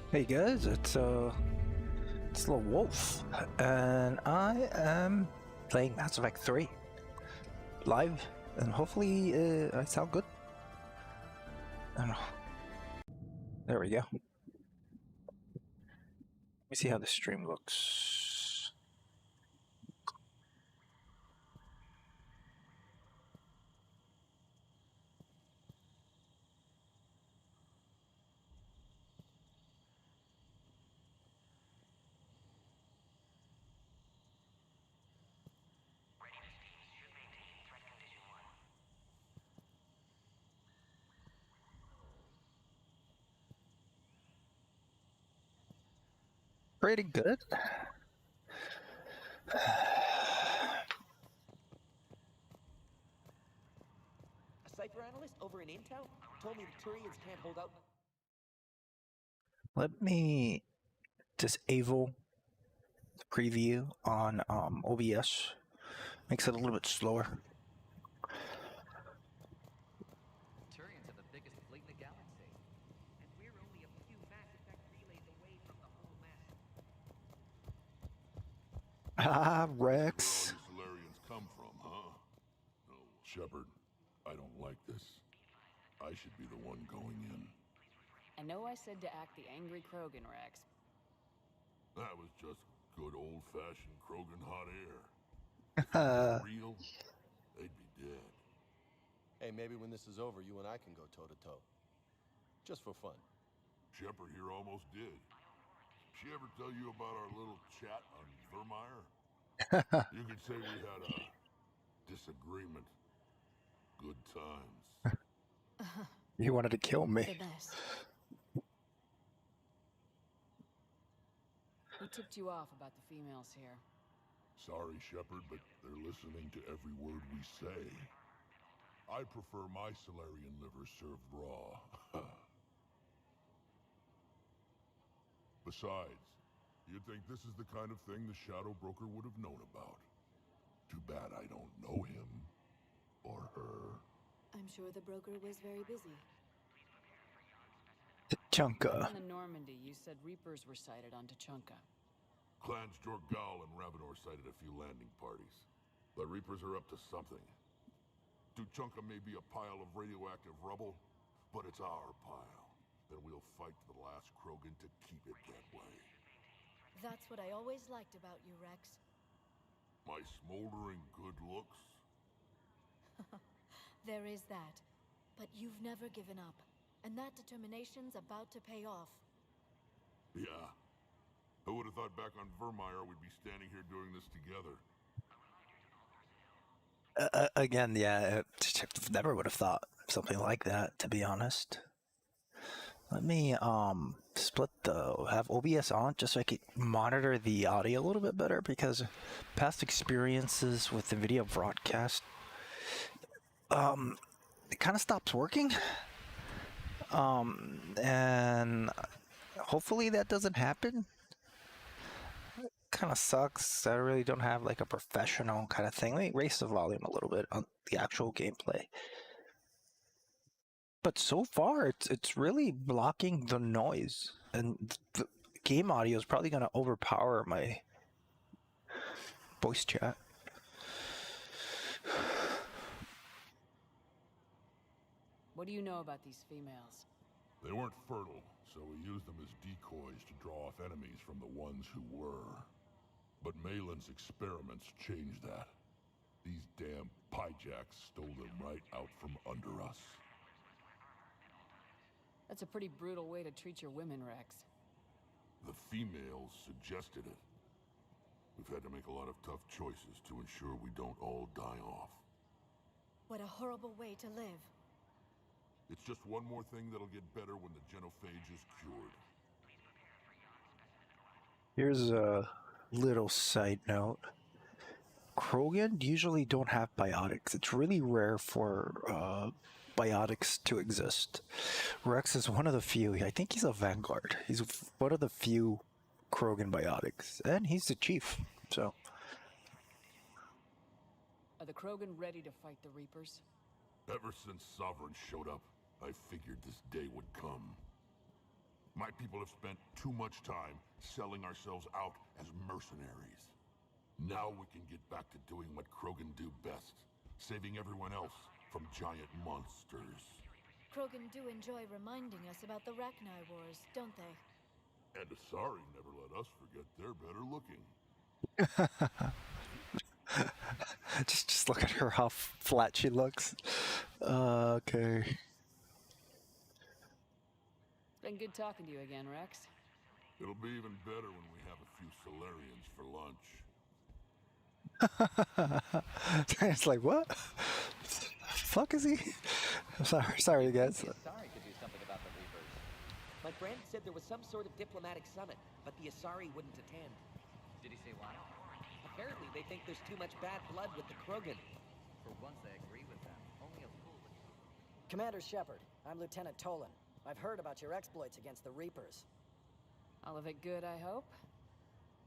Hey guys, it's Lew01f, and I am playing Mass Effect 3 live, and hopefully I sound good. I don't know. There we go. Let me see how the stream looks. Pretty good. A cipher analyst over in Intel told me the Turians can't hold out. Let me disable the preview on OBS. Makes it a little bit slower. Turians have the biggest fleet in the galaxy. And we're only a few Mass Effect relays away from the whole mess. Ah, Rex. Where all you Solarians come from, huh? No, Shepard, I don't like this. I should be the one going in. I know I said to act the angry Krogan, Rex. That was just good old-fashioned Krogan hot air. If they were real, they'd be dead. Hey, maybe when this is over, you and I can go toe-to-toe. Just for fun. Shepard here almost did. She ever tell you about our little chat on Vermeer? You could say we had a disagreement. Good times. You wanted to kill me. The best. Who tipped you off about the females here? Sorry, Shepard, but they're listening to every word we say. I prefer my Solarian liver served raw. Besides, you'd think this is the kind of thing the Shadow Broker would have known about. Too bad I don't know him. Or her. I'm sure the broker was very busy. Tachanka. On the Normandy, you said Reapers were sighted on Tachanka. Clans Jorgal and Ravenor sighted a few landing parties. The Reapers are up to something. Tuchanka may be a pile of radioactive rubble, but it's our pile. And we'll fight to the last Krogan to keep it that way. That's what I always liked about you, Rex. My smoldering good looks? There is that. But you've never given up. And that determination's about to pay off. Yeah. Who would have thought back on Vermeer we'd be standing here doing this together? Again, yeah, never would have thought something like that, to be honest. Let me have OBS on just so I can monitor the audio a little bit better, because past experiences with the video broadcast, it kind of stops working. And hopefully that doesn't happen. Kind of sucks. I really don't have like a professional kind of thing. Let me raise the volume a little bit on the actual gameplay. But so far, it's really blocking the noise, and the game audio is probably going to overpower my voice chat. What do you know about these females? They weren't fertile, so we used them as decoys to draw off enemies from the ones who were. But Malin's experiments changed that. These damn pyjacks stole them right out from under us. That's a pretty brutal way to treat your women, Rex. The females suggested it. We've had to make a lot of tough choices to ensure we don't all die off. What a horrible way to live. It's just one more thing that'll get better when the genophage is cured. Here's a little side note. Krogan usually don't have biotics. It's really rare for biotics to exist. Rex is one of the few. I think he's a Vanguard. He's one of the few Krogan biotics, and he's the chief, so. Are the Krogan ready to fight the Reapers? Ever since Sovereign showed up, I figured this day would come. My people have spent too much time selling ourselves out as mercenaries. Now we can get back to doing what Krogan do best, saving everyone else from giant monsters. Krogan do enjoy reminding us about the Rachni Wars, don't they? And Asari never let us forget they're better looking. Just look at her, how flat she looks. Okay. It's been good talking to you again, Rex. It'll be even better when we have a few Solarians for lunch. It's like, what? Fuck is he? I'm sorry, guys. The Asari could do something about the Reapers. My friend said there was some sort of diplomatic summit, but the Asari wouldn't attend. Did he say why? Apparently, they think there's too much bad blood with the Krogan. For once, I agree with them. Only a fool would... Commander Shepard, I'm Lieutenant Tolan. I've heard about your exploits against the Reapers. All of it good, I hope?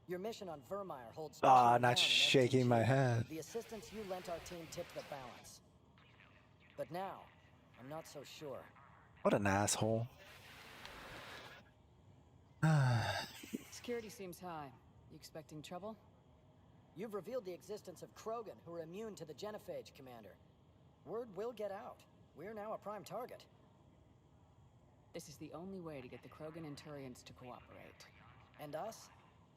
Your mission on Vermeer holds... Ah, special not account in shaking my SDG. head. The assistance you lent our team tipped the balance. But now, I'm not so sure. What an asshole. Security seems high. You expecting trouble? You've revealed the existence of Krogan who are immune to the genophage, Commander. Word will get out. We're now a prime target. This is the only way to get the Krogan and Turians to cooperate. And us?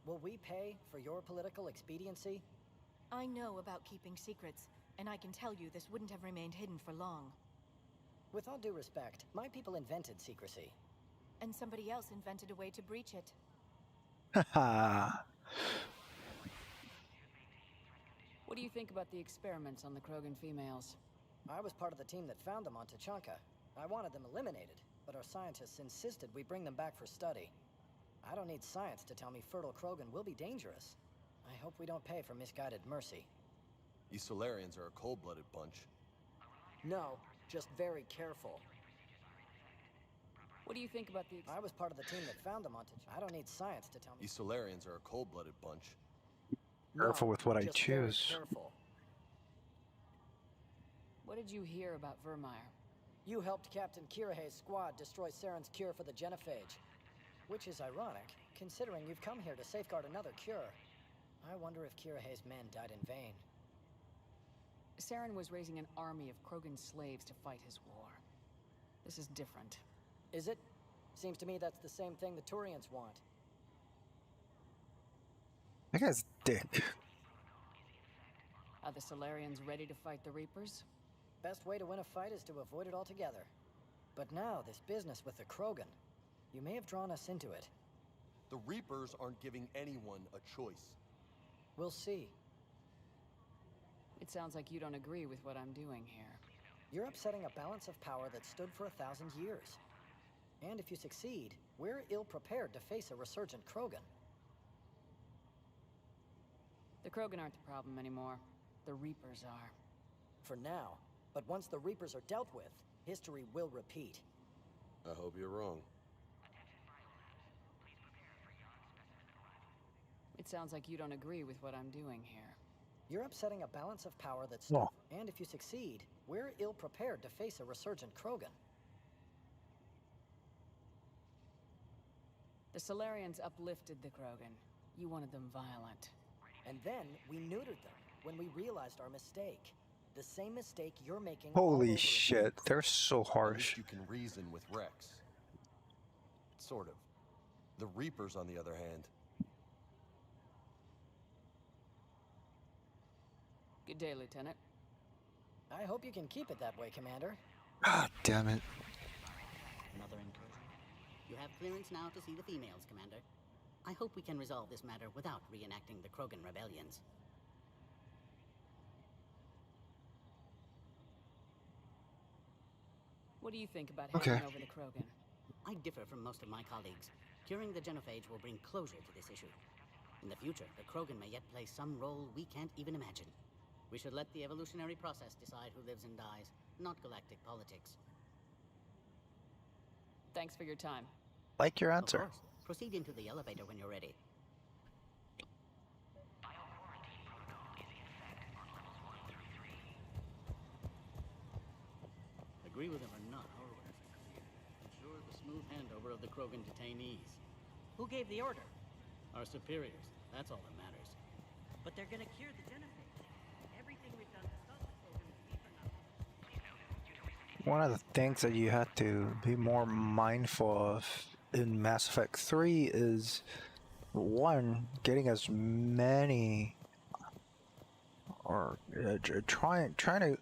Will we pay for your political expediency? I know about keeping secrets, and I can tell you this wouldn't have remained hidden for long. With all due respect, my people invented secrecy. And somebody else invented a way to breach it. Haha. What do you think about the experiments on the Krogan females? I was part of the team that found them on Tuchanka. I wanted them eliminated, but our scientists insisted we bring them back for study. I don't need science to tell me fertile Krogan will be dangerous. I hope we don't pay for misguided mercy. These Solarians are a cold-blooded bunch. No, just very careful. What do you think about the I was part of the team that found them on Tuchanka. I don't need science to tell me... These Solarians are a cold-blooded bunch. Careful with what I just very choose. Careful. What did you hear about Vermeer? You helped Captain Kirahe's squad destroy Saren's cure for the genophage. Which is ironic, considering you've come here to safeguard another cure. I wonder if Kirahe's men died in vain. Saren was raising an army of Krogan slaves to fight his war. This is different. Is it? Seems to me that's the same thing the Turians want. That guy's dick. Are the Solarians ready to fight the Reapers? Best way to win a fight is to avoid it altogether. But now, this business with the Krogan. You may have drawn us into it. The Reapers aren't giving anyone a choice. We'll see. It sounds like you don't agree with what I'm doing here. You're upsetting a balance of power that stood for 1,000 years. And if you succeed, we're ill-prepared to face a resurgent Krogan. The Krogan aren't the problem anymore. The Reapers are. For now. But once the Reapers are dealt with, history will repeat. I hope you're wrong. It sounds like you don't agree with what I'm doing here. You're upsetting a balance of power that's... Oh. And if you succeed, we're ill-prepared to face a resurgent Krogan. The Solarians uplifted the Krogan. You wanted them violent. And then we neutered them when we realized our mistake. The same mistake you're making all Holy over shit, again. they're so At harsh. least you can reason with Rex. Sort of. The Reapers, on the other hand... Good day, Lieutenant. I hope you can keep it that way, Commander. God damn it. Another incursion. You have clearance now to see the females, Commander. I hope we can resolve this matter without reenacting the Krogan rebellions. What do you think about Okay. handing over the Krogan? I differ from most of my colleagues. Curing the genophage will bring closure to this issue. In the future, the Krogan may yet play some role we can't even imagine. We should let the evolutionary process decide who lives and dies, not galactic politics. Thanks for your time. Like your Of answer. course. Proceed into the elevator when you're ready. Agree with him or not, however, I'm sure the smooth handover of the Krogan detainees. Who gave the order? Our superiors, that's all that matters. But they're gonna cure the genophage. Everything we've done to stop the Krogan will be for nothing. One of the things that you have to be more mindful of in Mass Effect 3 is, one, getting as many, or trying to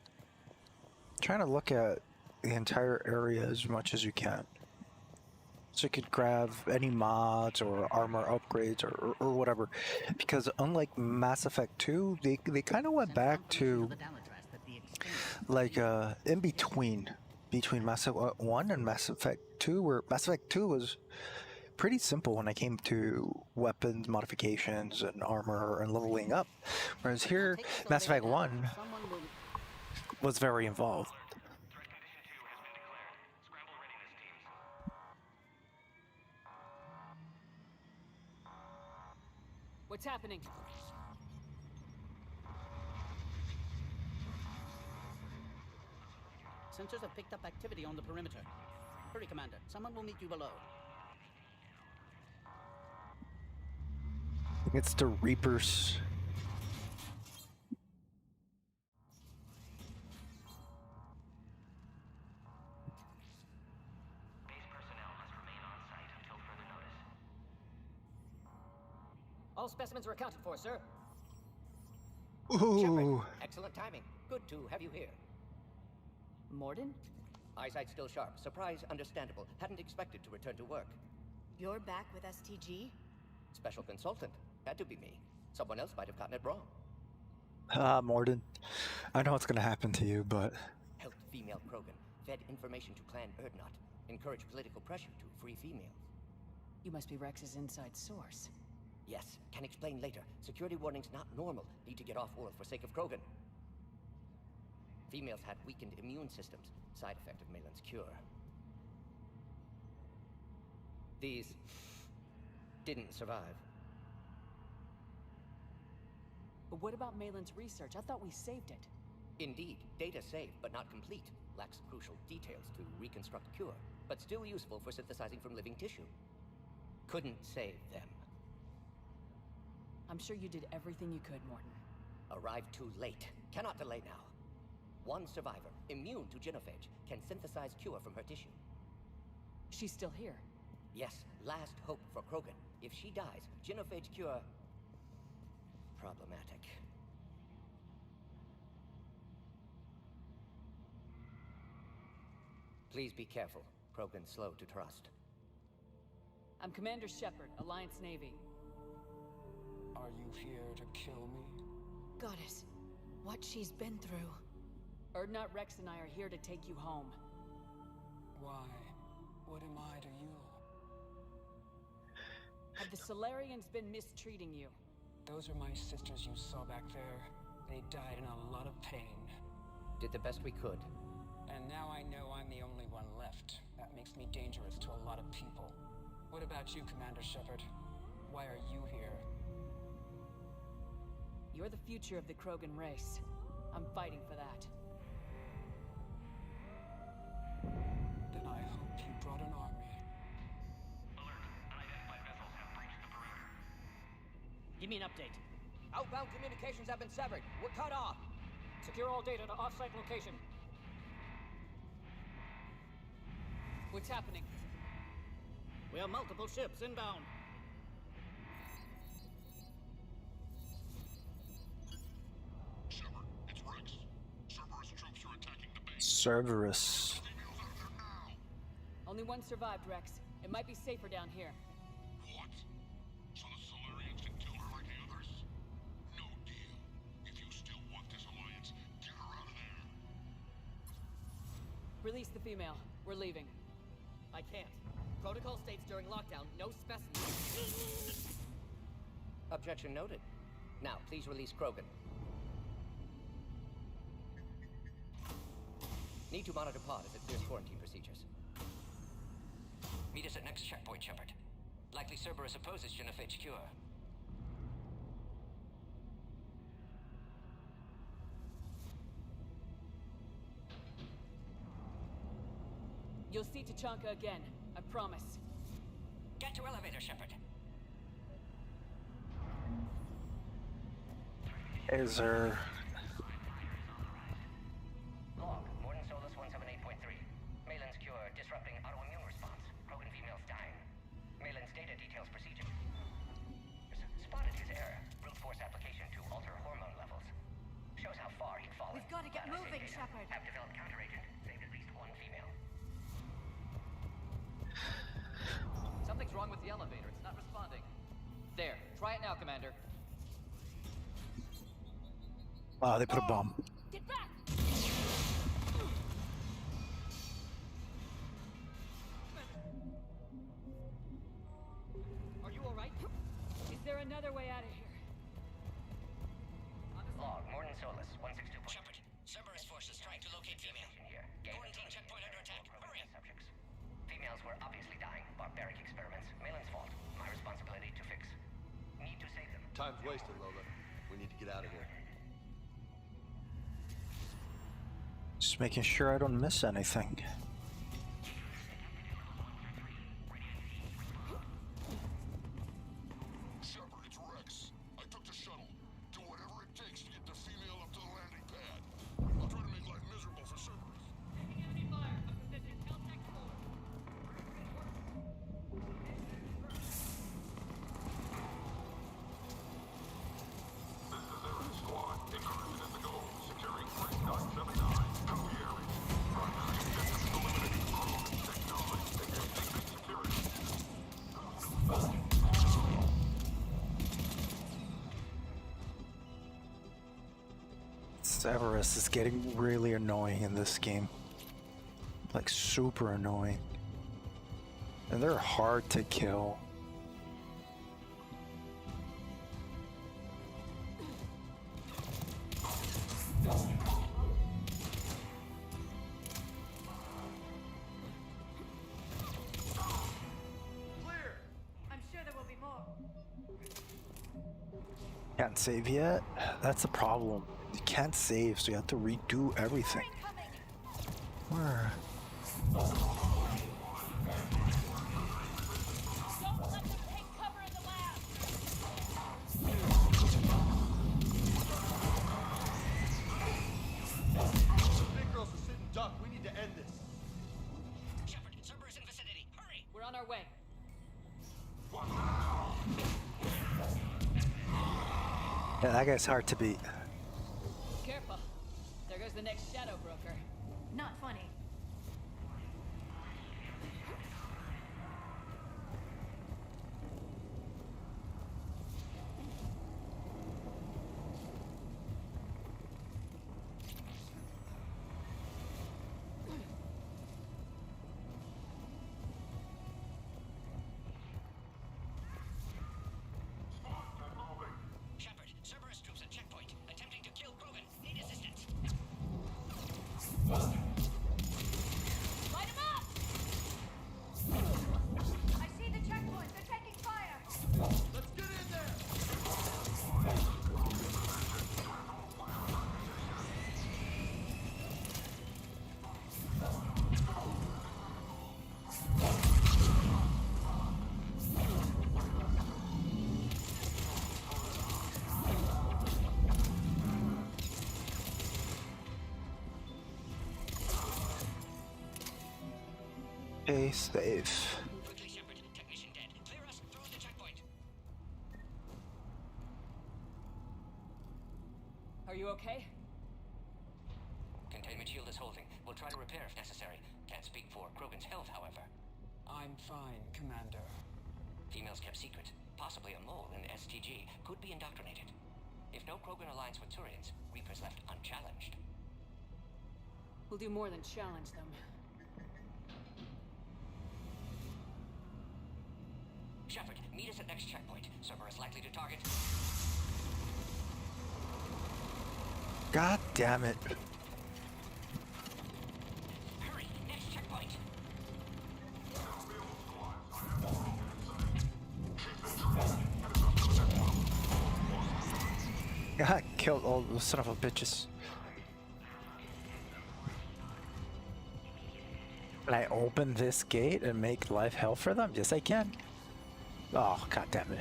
look at the entire area as much as you can. So you could grab any mods or armor upgrades or whatever. Because unlike Mass Effect 2, they kind of went back to like in between Mass Effect 1 and Mass Effect 2, where Mass Effect 2 was pretty simple when it came to weapons modifications and armor and leveling up. Whereas here, Mass Effect 1 was very involved. What's happening? Sensors have picked up activity on the perimeter. Hurry, Commander. Someone will meet you below. It's the Reapers. All specimens are accounted for, sir. Ooh. Shepard, excellent timing. Good to have you here. Morden? Eyesight still sharp. Surprise understandable. Hadn't expected to return to work. You're back with STG? Special consultant. Had to be me. Someone else might have gotten it wrong. Morden. I know what's gonna happen to you, but... Helped female Krogan. Fed information to Clan Erdnot. Encouraged political pressure to free females. You must be Rex's inside source. Yes, can explain later. Security warnings not normal. Need to get off-world for sake of Krogan. Females had weakened immune systems. Side effect of Malin's cure. These didn't survive. But what about Malin's research? I thought we saved it. Indeed, data saved, but not complete. Lacks crucial details to reconstruct cure, but still useful for synthesizing from living tissue. Couldn't save them. I'm sure you did everything you could, Morden. Arrived too late. Cannot delay now. One survivor, immune to genophage, can synthesize cure from her tissue. She's still here. Yes, last hope for Krogan. If she dies, genophage cure... problematic. Please be careful. Krogan slow to trust. I'm Commander Shepard, Alliance Navy. Are you here to kill me? Goddess, what she's been through. Erdnot, Rex, and I are here to take you home. Why? What am I to you? Have the Solarians been mistreating you? Those are my sisters you saw back there. They died in a lot of pain. Did the best we could. And now I know I'm the only one left. That makes me dangerous to a lot of people. What about you, Commander Shepard? Why are you here? You're the future of the Krogan race. I'm fighting for that. Then I hope you brought an army. Give me an update. Outbound communications have been severed. We're cut off. Secure all data to off-site location. What's happening? We have multiple ships inbound. Shepard, it's Rex. Cerberus troops are attacking the base. Cerberus. Females out there now. Only one survived, Rex. It might be safer down here. What? So the Solarians can kill her like the others? No deal. If you still want this alliance, get her out of there. Release the female. We're leaving. I can't. Protocol states during lockdown, no specimens. Objection noted. Now, please release Krogan. Need to monitor pod as it clears quarantine procedures. Meet us at next checkpoint, Shepard. Likely Cerberus opposes genophage cure. You'll see Tachanka again, I promise. Get to elevator, Shepard. Is there... Log, Morton Solus 178.3. Malin's cure disrupting autoimmune response. Krogan females dying. Malin's data details procedure. Spotted his error. Brute force application to alter hormone levels. Shows how far he'd fallen. We've got to get moving, Shepard. Have developed counteragent. Saved at least one female. Something's wrong with the elevator. It's not responding. There. Try it now, Commander. Oh, they put a bomb. Get back! Are you alright? Is there another way out of here? Log, Morton Solus 162. Shepard, Cerberus forces trying to locate female. Here. Quarantine checkpoint under attack. Hurry up. Subjects. Females were obviously dying. Barbaric experiments. Malin's fault. My responsibility to fix. Need to save them. Time's wasted, Lola. We need to get out of here. Just making sure I don't miss anything. Shepard, it's Rex. I took the shuttle. Do whatever it takes to get the female up to the landing pad. I'll try to make life miserable for Cerberus. Squad, increment at the goal. Securing 3979. Copy area. Primary objective eliminating crew. Technology. Engaging security. Cerberus is getting really annoying in this game. Like, super annoying. And they're hard to kill. Clear! I'm sure there will be more. Can't save yet? That's the problem. You can't save, so you have to redo everything. Where? Don't let them take cover in the lab! The big girls are sitting duck. We need to end this. Shepard, Cerberus in vicinity. Hurry. We're on our way. Yeah, that guy's hard to beat. Careful. There goes the next shadow broker. Not funny. Shepard, Cerberus troops at checkpoint, attempting to kill Krogan. Need assistance. Light 'em up! I see the checkpoint. They're taking fire. Let's get in there. Stay safe. Quickly, Shepard. Technician dead. Clear us through the checkpoint. Are you okay? Containment shield is holding. We'll try to repair if necessary. Can't speak for Krogan's health, however. I'm fine, Commander. Females kept secret. Possibly a mole in STG. Could be indoctrinated. If no Krogan aligns with Turians, Reapers left unchallenged. We'll do more than challenge them. Shepard, meet us at next checkpoint. Cerberus likely to target. God damn it. Hurry, next checkpoint. God killed all those son of a bitches. Can I open this gate and make life hell for them? Yes, I can. Oh, god damn it.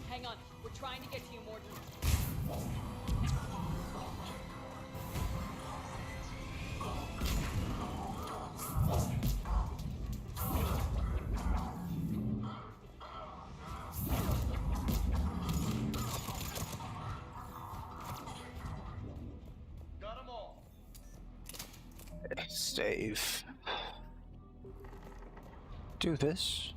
Hang on, we're trying to get to you, Morden. Got 'em all. Save. Do this.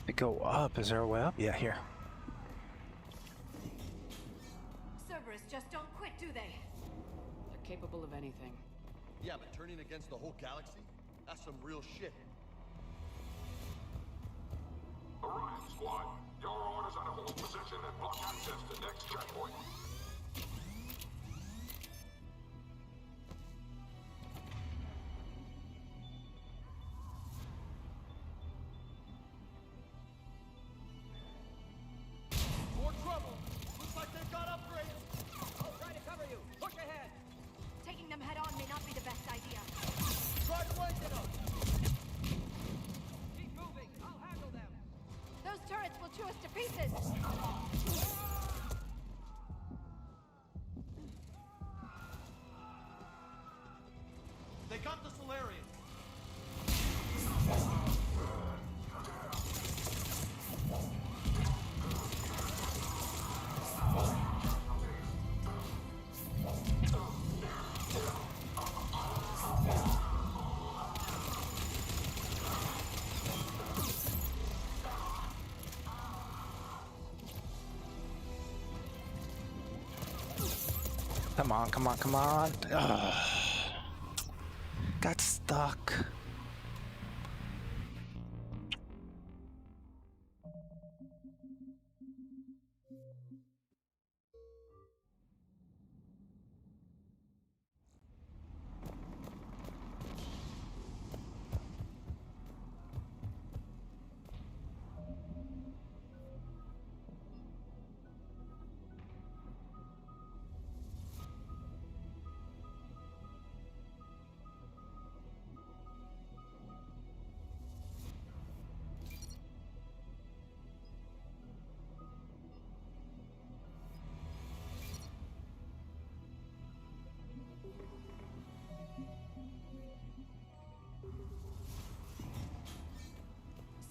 To go up, is there a way up? Yeah, here. Cerberus just don't quit, do they? They're capable of anything. Yeah, but turning against the whole galaxy? That's some real shit. Orion Squad, your orders are to hold position and block access to next checkpoint. More trouble! Looks like they've got upgrades! I'll try to cover you. Push ahead. Taking them head on may not be the best idea. Try flanking them! Keep moving. I'll handle them. Those turrets will chew us to pieces! They got the Solarian! Come on, come on, come on. Ugh. Got stuck.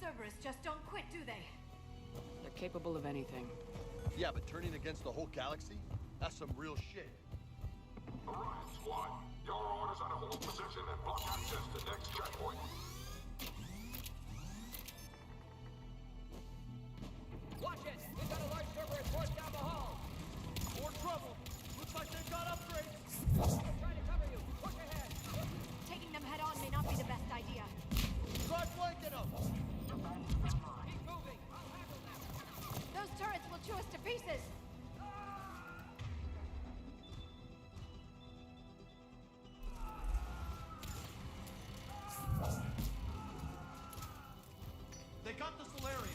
Cerberus just don't quit, do they? They're capable of anything. Yeah, but turning against the whole galaxy? That's some real shit. Orion Squad, your orders are to hold position and block access to next checkpoint. Watch it. We've got a large Cerberus force down the hall. More trouble! Looks like they've got upgrades! I'll try to cover you. Push ahead. Taking them head on may not be the best idea. Try flanking them! Keep moving. I'll handle them. Those turrets will chew us to pieces! They got the Solarian!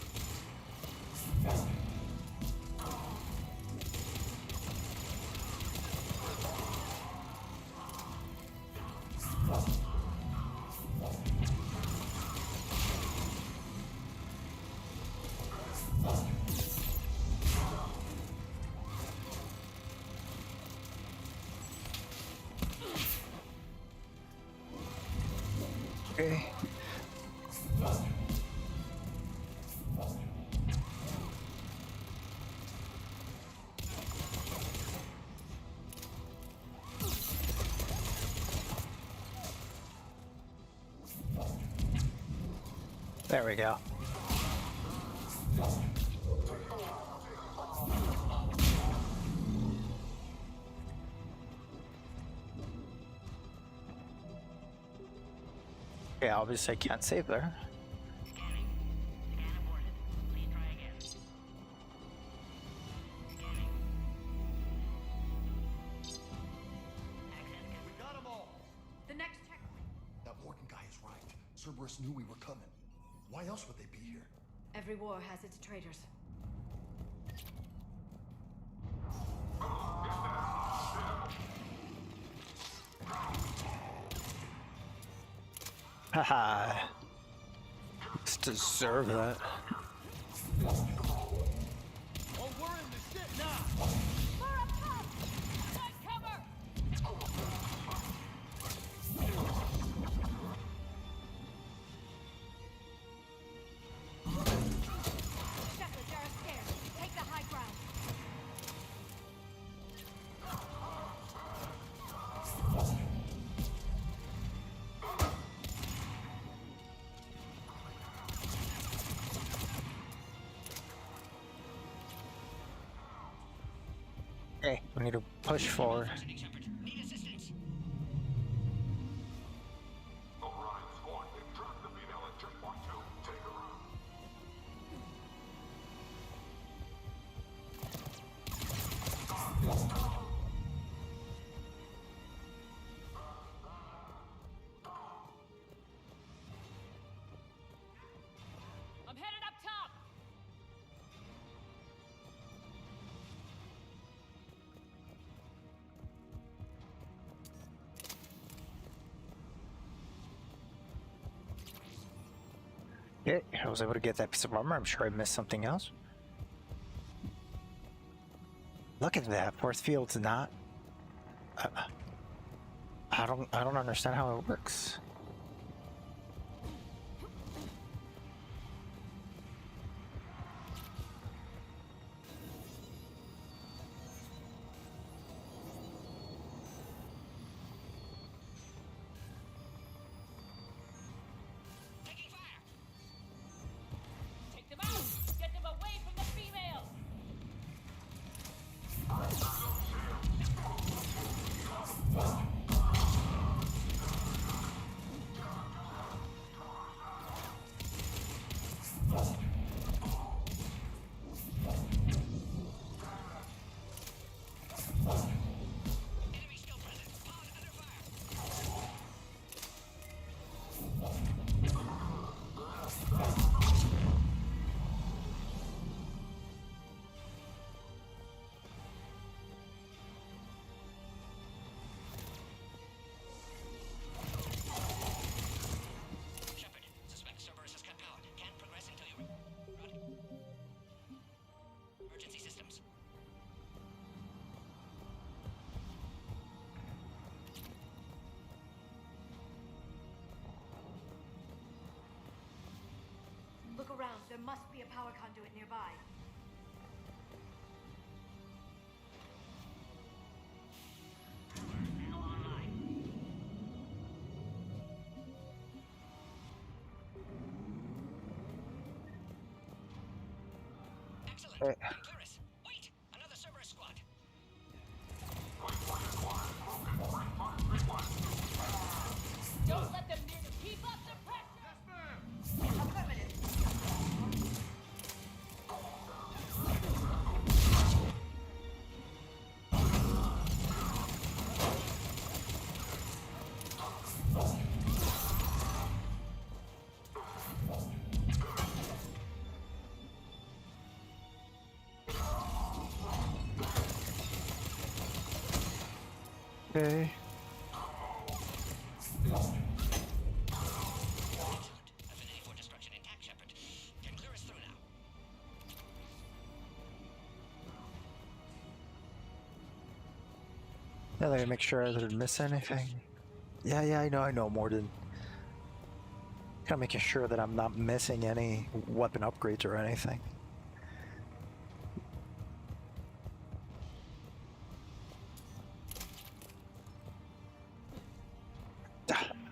Okay. There we go. Okay, obviously I can't save there. Scanning. Scan aborted. Please try again. Cerberus knew we were coming. Why else would they be here? Every war has its traitors. Haha. Just deserve that. Oh, we're in the shit now! For a puff! Take cover! Shepard, there are stairs. Take the high ground. Okay, we need to push forward. Need assistance. Orion Squad, they've tracked the female at checkpoint 2. Take her out. I'm headed up top! Okay, I was able to get that piece of armor. I'm sure I missed something else. Look at that. Force field's not. I don't understand how it works. Taking fire. Take them out! Get them away from the females! Enemy still present. Pod under fire. Shepard, suspect Cerberus has cut power. Can't progress until you emergency systems. Look around. There must be a power conduit nearby. Now online. Excellent. Clearus. Wait! Another Cerberus squad. Don't let them near the keep up the pressure! Affirmative. Okay. Affinity for destruction intact, Shepard. Can clear us through now. Yeah, let me make sure I didn't miss anything. Yeah, I know more than kind of making sure that I'm not missing any weapon upgrades or anything.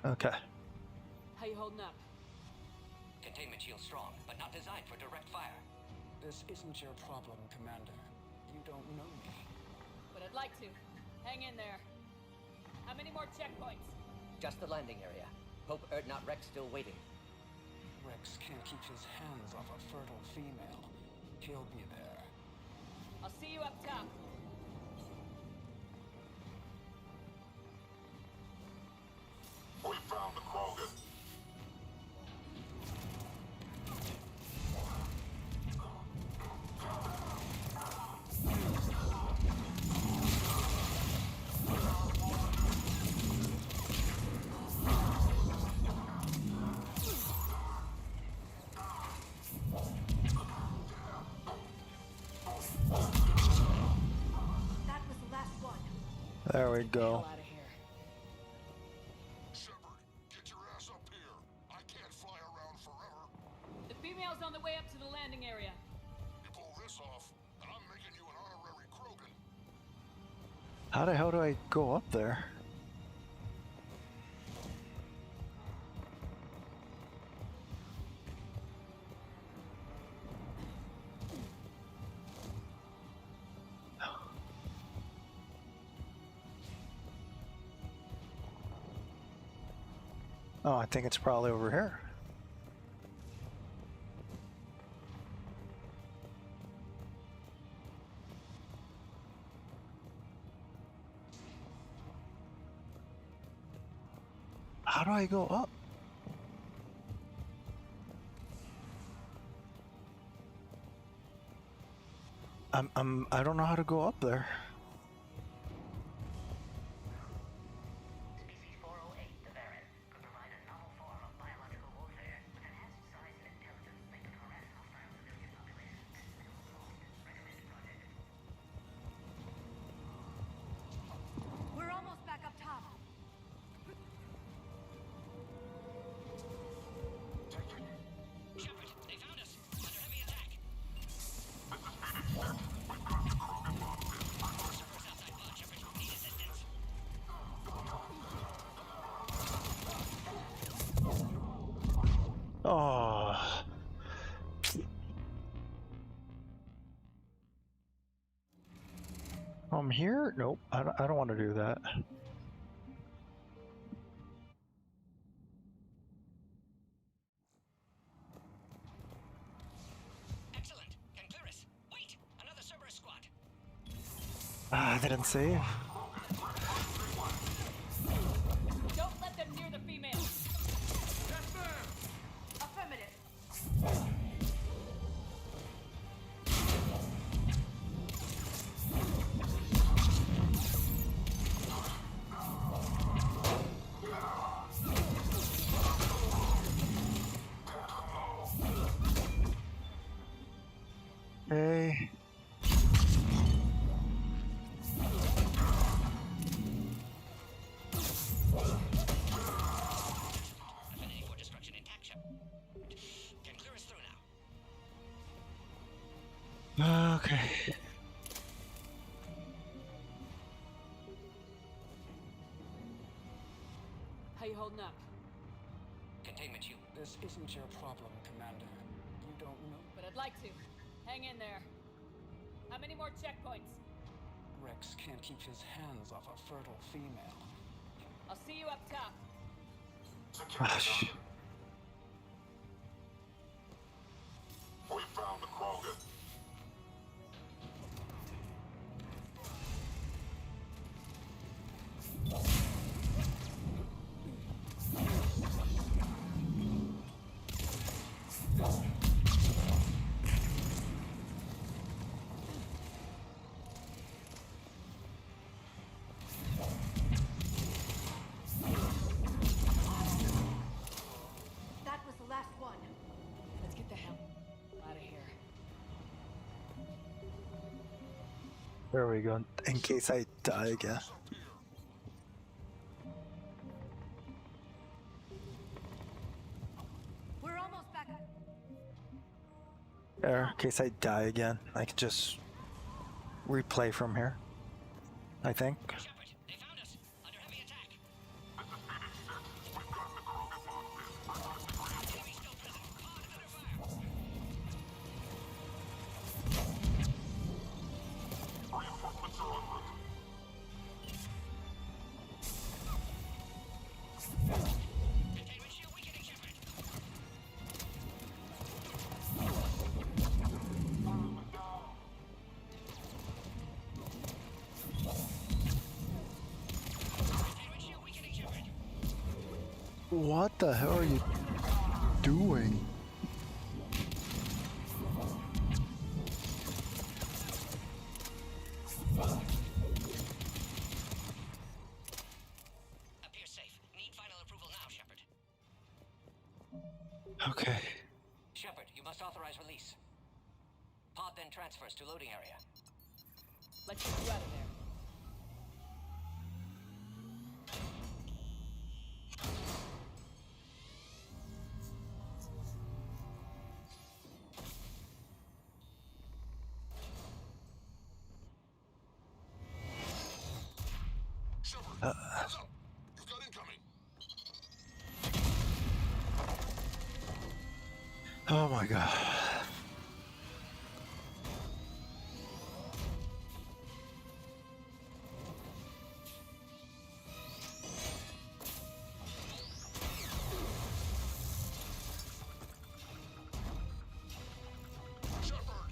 Okay. How you holding up? Containment shield strong, but not designed for direct fire. This isn't your problem, Commander. You don't know me. But I'd like to. Hang in there. How many more checkpoints? Just the landing area. Hope not Rex still waiting. Rex can't keep his hands off a fertile female. He'll be there. I'll see you up top. We found the Krogan. There we Get the hell go. out of here. Shepard, get your ass up here. I can't fly around forever. The female's on the way up to the landing area. You pull this off, and I'm making you an honorary Krogan. How the hell do I go up there? Oh, I think it's probably over here. How do I go up? I don't know how to go up there. Species 408, the Baron, could provide a novel form of biological warfare with enhanced size and intelligence that could harass hostile civilian populations. Recommended project. We're almost back up top. Shepard, they found us. Under heavy attack. Oh. I'm here? Nope. I don't want to do that. Excellent. Can clear us. Wait, another Cerberus squad. Ah, they didn't save. Don't let them near the female. Yes, ma'am! Affirmative. Hey. Affinity for destruction intact, Shepard. Can clear us through now. Okay. How you holding up? Containment, you. This isn't your problem, Commander. You don't know. But I'd like to. Hang in there. How many more checkpoints? Rex can't keep his hands off a fertile female. I'll see you up top. Gosh. We found the Krogan. That was the last one. Let's get the hell out of here. There we go. In case I die again. We're almost back up. There, in case I die again, I can just replay from here. I think. Shepard, they found us. Under heavy attack. Enemy still present. Pod under fire. Reinforcements are en route. Containment shield weakening, Shepard. Containment shield weakening, Shepard. What the hell are you doing? Appears safe. Need final approval now, Shepard. Okay. Shepard, you must authorize release. Pod then transfers to loading area. Let's get you out of there. Heads up! You've got incoming! Oh my god. Shepard!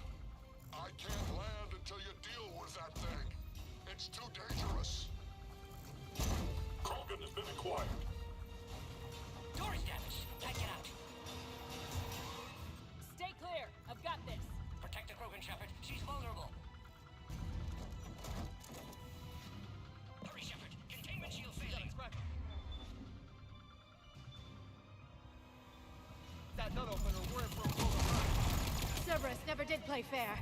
I can't land until you deal with that thing. It's too dangerous. Krogan has been acquired. Door's damaged. Can't get out. Stay clear. I've got this. Protect the Krogan, Shepard. She's vulnerable. Hurry, Shepard. Containment shield failing. That nut opener, we're in for a blow behind. Cerberus never did play fair.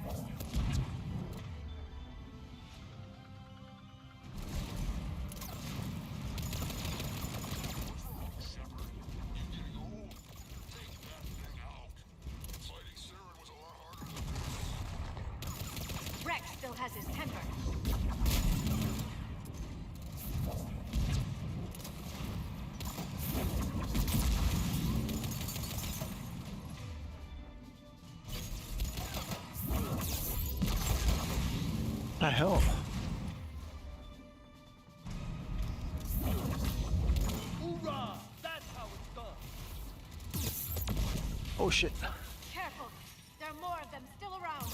Shepard, you getting old? Take that thing out. Fighting Saren was a lot harder than this. Rex still has his temper. The hell? Hoorah! That's how it's done. Oh shit. Careful. There are more of them still around.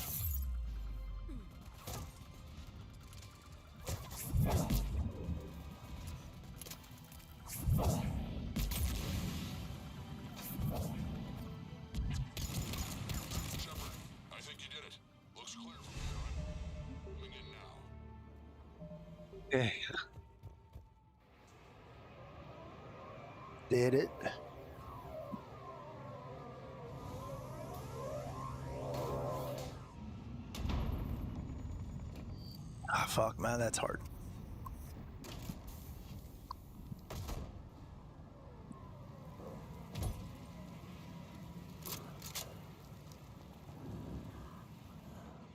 Shepard, I think you did it. Looks clear from here. Moving in now. Okay. Did it. Ah, fuck, man, that's hard.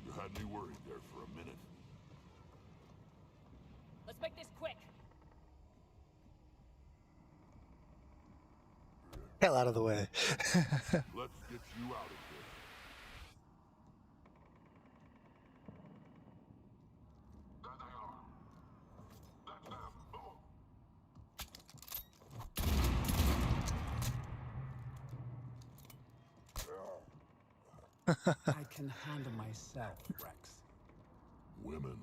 You had me worried there for a minute. Let's make this quick. Hell out of the way. Let's get you out of here. There they are. That's them. Move. I can handle myself, Rex. Women.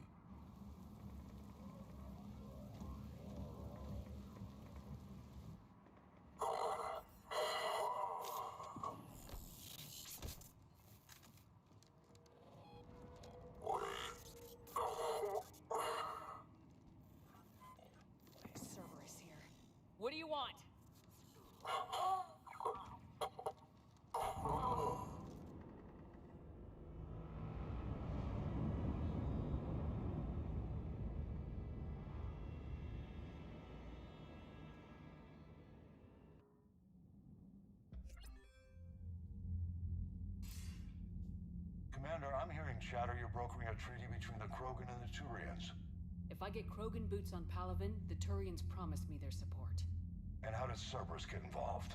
Cerberus here. What do you want? Commander, I'm hearing chatter you're brokering a treaty between the Krogan and the Turians. If I get Krogan boots on Palaven, the Turians promise me their support. And how does Cerberus get involved?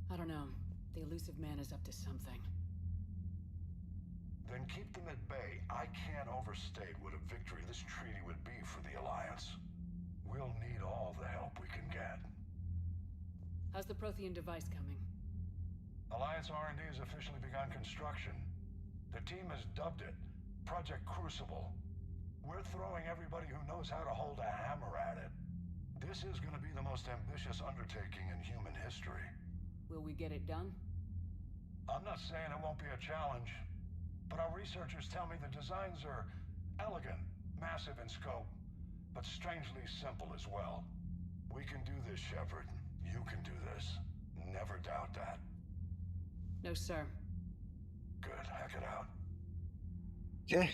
I don't know. The elusive man is up to something. Then keep them at bay. I can't overstate what a victory this treaty would be for the Alliance. We'll need all the help we can get. How's the Prothean device coming? Alliance R&D has officially begun construction. The team has dubbed it Project Crucible. We're throwing everybody who knows how to hold a hammer at it. This is going to be the most ambitious undertaking in human history. Will we get it done? I'm not saying it won't be a challenge, but our researchers tell me the designs are elegant, massive in scope, but strangely simple as well. We can do this, Shepard. You can do this. Never doubt that. No, sir. Good. Hack it out. Okay.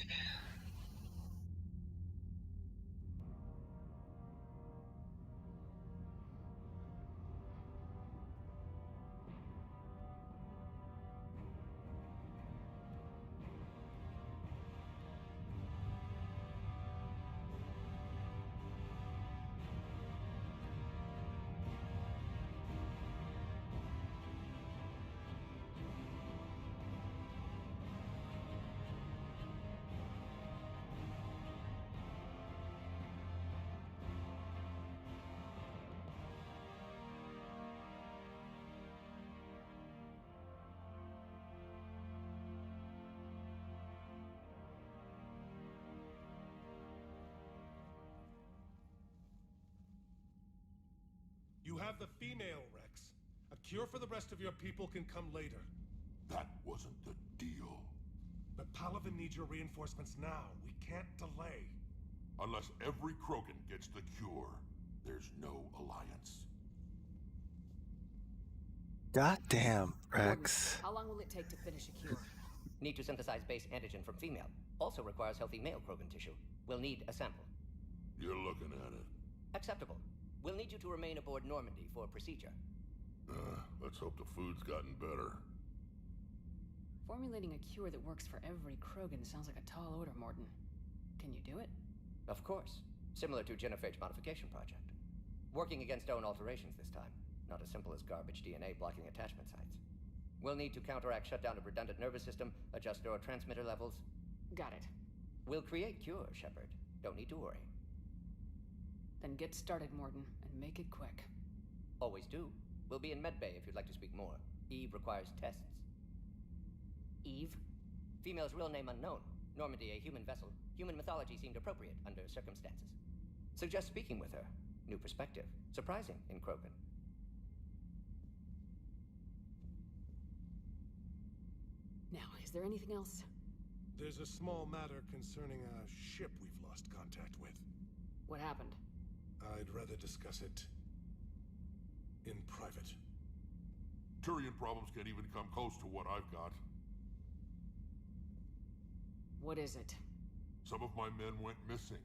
have the female, Rex. A cure for the rest of your people can come later. That wasn't the deal. But Palaven needs your reinforcements now. We can't delay. Unless every Krogan gets the cure, there's no alliance. Goddamn, Gordon, Rex. how long will it take to finish a cure? Need to synthesize base antigen from female. Also requires healthy male Krogan tissue. We'll need a sample. You're looking at it. Acceptable. We'll need you to remain aboard Normandy for procedure. Let's hope the food's gotten better. Formulating a cure that works for every Krogan sounds like a tall order, Morton. Can you do it? Of course. Similar to Genophage Modification Project. Working against own alterations this time. Not as simple as garbage DNA blocking attachment sites. We'll need to counteract shutdown of redundant nervous system, adjust neurotransmitter levels. Got it. We'll create cure, Shepard. Don't need to worry. Then get started, Morton, and make it quick. Always do. We'll be in medbay if you'd like to speak more. Eve requires tests. Eve? Female's real name unknown. Normandy a human vessel. Human mythology seemed appropriate under circumstances. Suggest speaking with her. New perspective. Surprising in Krogan. Now, is there anything else? There's a small matter concerning a ship we've lost contact with. What happened? I'd rather discuss it in private. Turian problems can't even come close to what I've got. What is it? Some of my men went missing.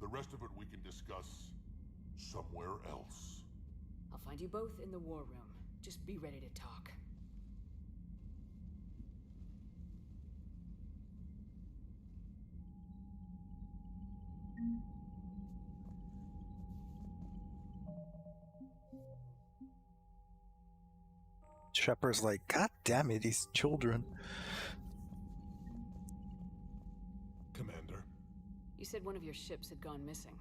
The rest of it we can discuss somewhere else. I'll find you both in the war room. Just be ready to talk. Shepard's like, God damn it, these children. Commander. You said one of your ships had gone missing.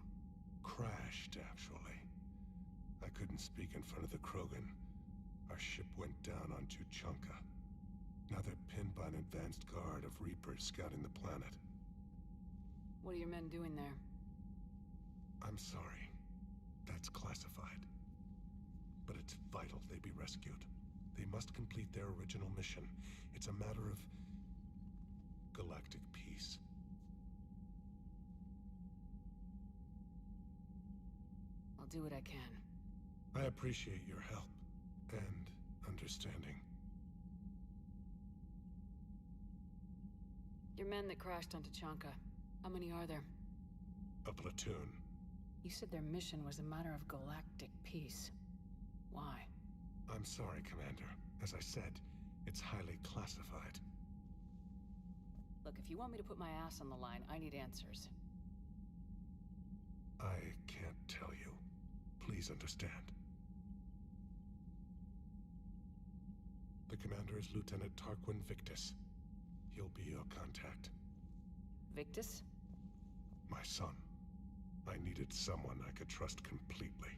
Crashed, actually. I couldn't speak in front of the Krogan. Our ship went down on Tuchanka. Now they're pinned by an advanced guard of Reapers scouting the planet. What are your men doing there? I'm sorry. That's classified. But it's vital they be rescued. They must complete their original mission. It's a matter of galactic peace. I'll do what I can. I appreciate your help and understanding. Your men that crashed on Tuchanka, how many are there? A platoon. You said their mission was a matter of galactic peace. Why? I'm sorry, Commander. As I said, it's highly classified. Look, if you want me to put my ass on the line, I need answers. I can't tell you. Please understand. The commander is Lieutenant Tarquin Victus. He'll be your contact. Victus? My son. I needed someone I could trust completely.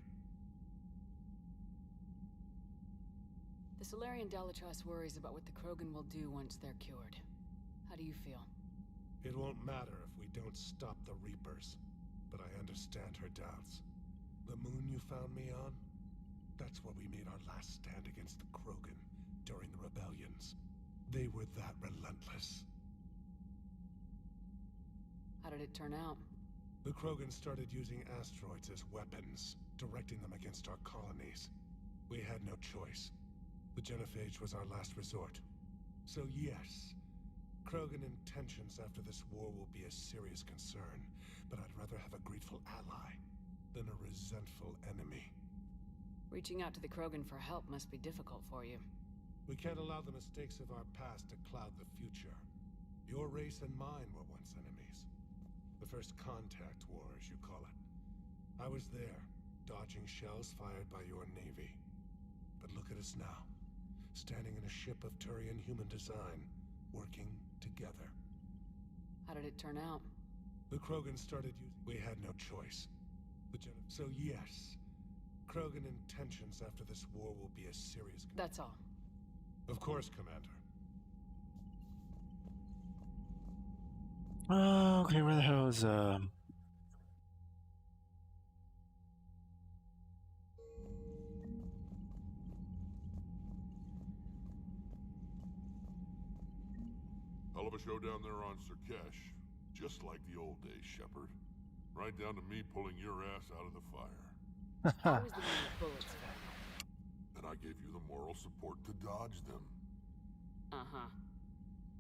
The Solarian Dalatrass worries about what the Krogan will do once they're cured. How do you feel? It won't matter if we don't stop the Reapers, but I understand her doubts. The moon you found me on? That's where we made our last stand against the Krogan during the rebellions. They were that relentless. How did it turn out? The Krogan started using asteroids as weapons, directing them against our colonies. We had no choice. The Genophage was our last resort. So yes, Krogan intentions after this war will be a serious concern, but I'd rather have a grateful ally than a resentful enemy. Reaching out to the Krogan for help must be difficult for you. We can't allow the mistakes of our past to cloud the future. Your race and mine were once enemies. The first contact war, as you call it. I was there, dodging shells fired by your navy. But look at us now, standing in a ship of Turian human design, working together. How did it turn out? The Krogan started using... We had no choice. So yes, Krogan intentions after this war will be a serious... That's all. Of course, Commander. Okay, where the hell is, show down there on Surkesh. Just like the old days, Shepard. Right down to me pulling your ass out of the fire. I was the one with bullets fell. And I gave you the moral support to dodge them. Uh-huh.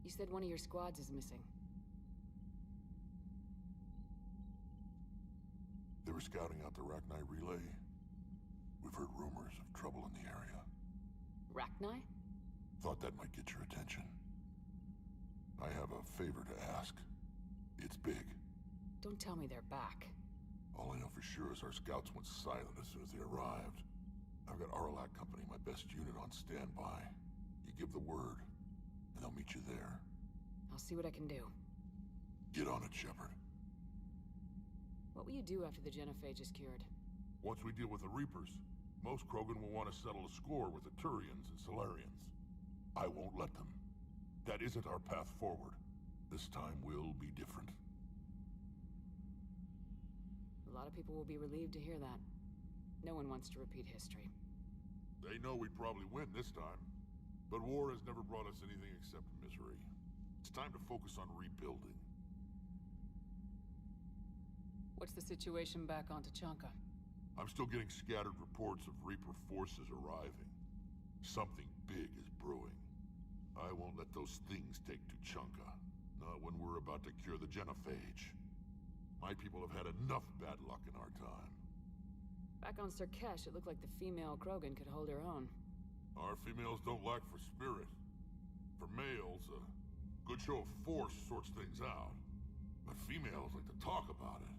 You said one of your squads is missing. They were scouting out the Rachni relay. We've heard rumors of trouble in the area. Rachni? Thought that might get your attention. I have a favor to ask. It's big. Don't tell me they're back. All I know for sure is our scouts went silent as soon as they arrived. I've got Aralac Company, my best unit, on standby. You give the word, and they'll meet you there. I'll see what I can do. Get on it, Shepard. What will you do after the genophage is cured? Once we deal with the Reapers, most Krogan will want to settle a score with the Turians and Solarians. I won't let them. That isn't our path forward. This time will be different. A lot of people will be relieved to hear that. No one wants to repeat history. They know we'd probably win this time. But war has never brought us anything except misery. It's time to focus on rebuilding. What's the situation back on Tuchanka? I'm still getting scattered reports of Reaper forces arriving. Something big is brewing. I won't let those things take Tuchanka. Not when we're about to cure the genophage. My people have had enough bad luck in our time. Back on Surkesh, it looked like the female Krogan could hold her own. Our females don't lack for spirit. For males, a good show of force sorts things out. But females like to talk about it.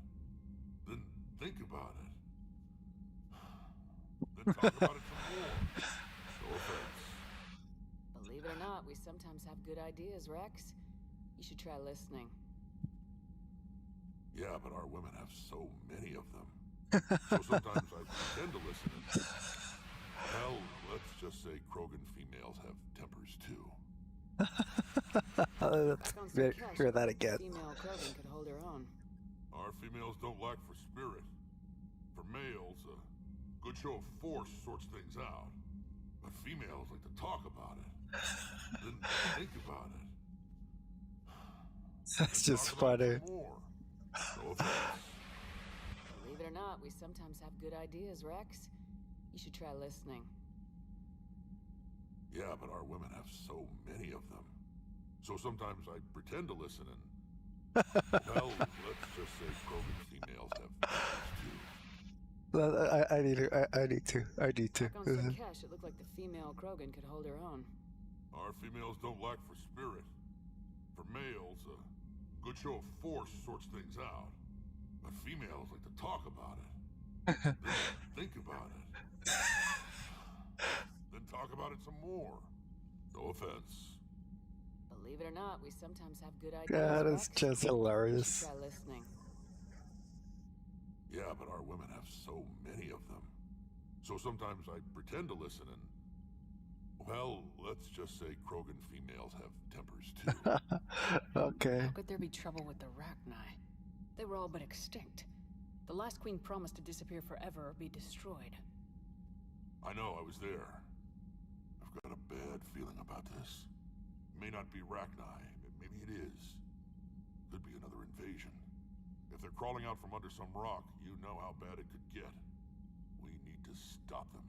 Then think about it. Then talk about it some more. No offense. Believe it or not, we sometimes have good ideas, Rex. You should try listening. Yeah, but our women have so many of them. So sometimes I pretend to listen and... Hell, let's just say Krogan females have tempers too. Let's hear that again. Female Krogan could hold her own. Our females don't lack for spirit. For males, a good show of force sorts things out. But females like to talk about it. Then think about it. That's just funny. More. No offense. Believe it or not, we sometimes have good ideas, Rex. You should try listening. Yeah, but our women have so many of them. So sometimes I pretend to listen and... Well, let's just say Krogan females have tempers too. I need to. Back on Surkesh, it looked like the female Krogan could hold her own. Our females don't lack for spirit. For males, a good show of force sorts things out. But females like to talk about it. Then think about it. Then talk about it some more. No offense. Believe it or not, we sometimes have good ideas. God, it's just hilarious. Try listening. Yeah, but our women have so many of them. So sometimes I pretend to listen and... Well, let's just say Krogan females have tempers too. Okay. How could there be trouble with the Rachni? They were all but extinct. The last queen promised to disappear forever or be destroyed. I know, I was there. I've got a bad feeling about this. It may not be Rachni, maybe it is. Could be another invasion. If they're crawling out from under some rock, you know how bad it could get. We need to stop them.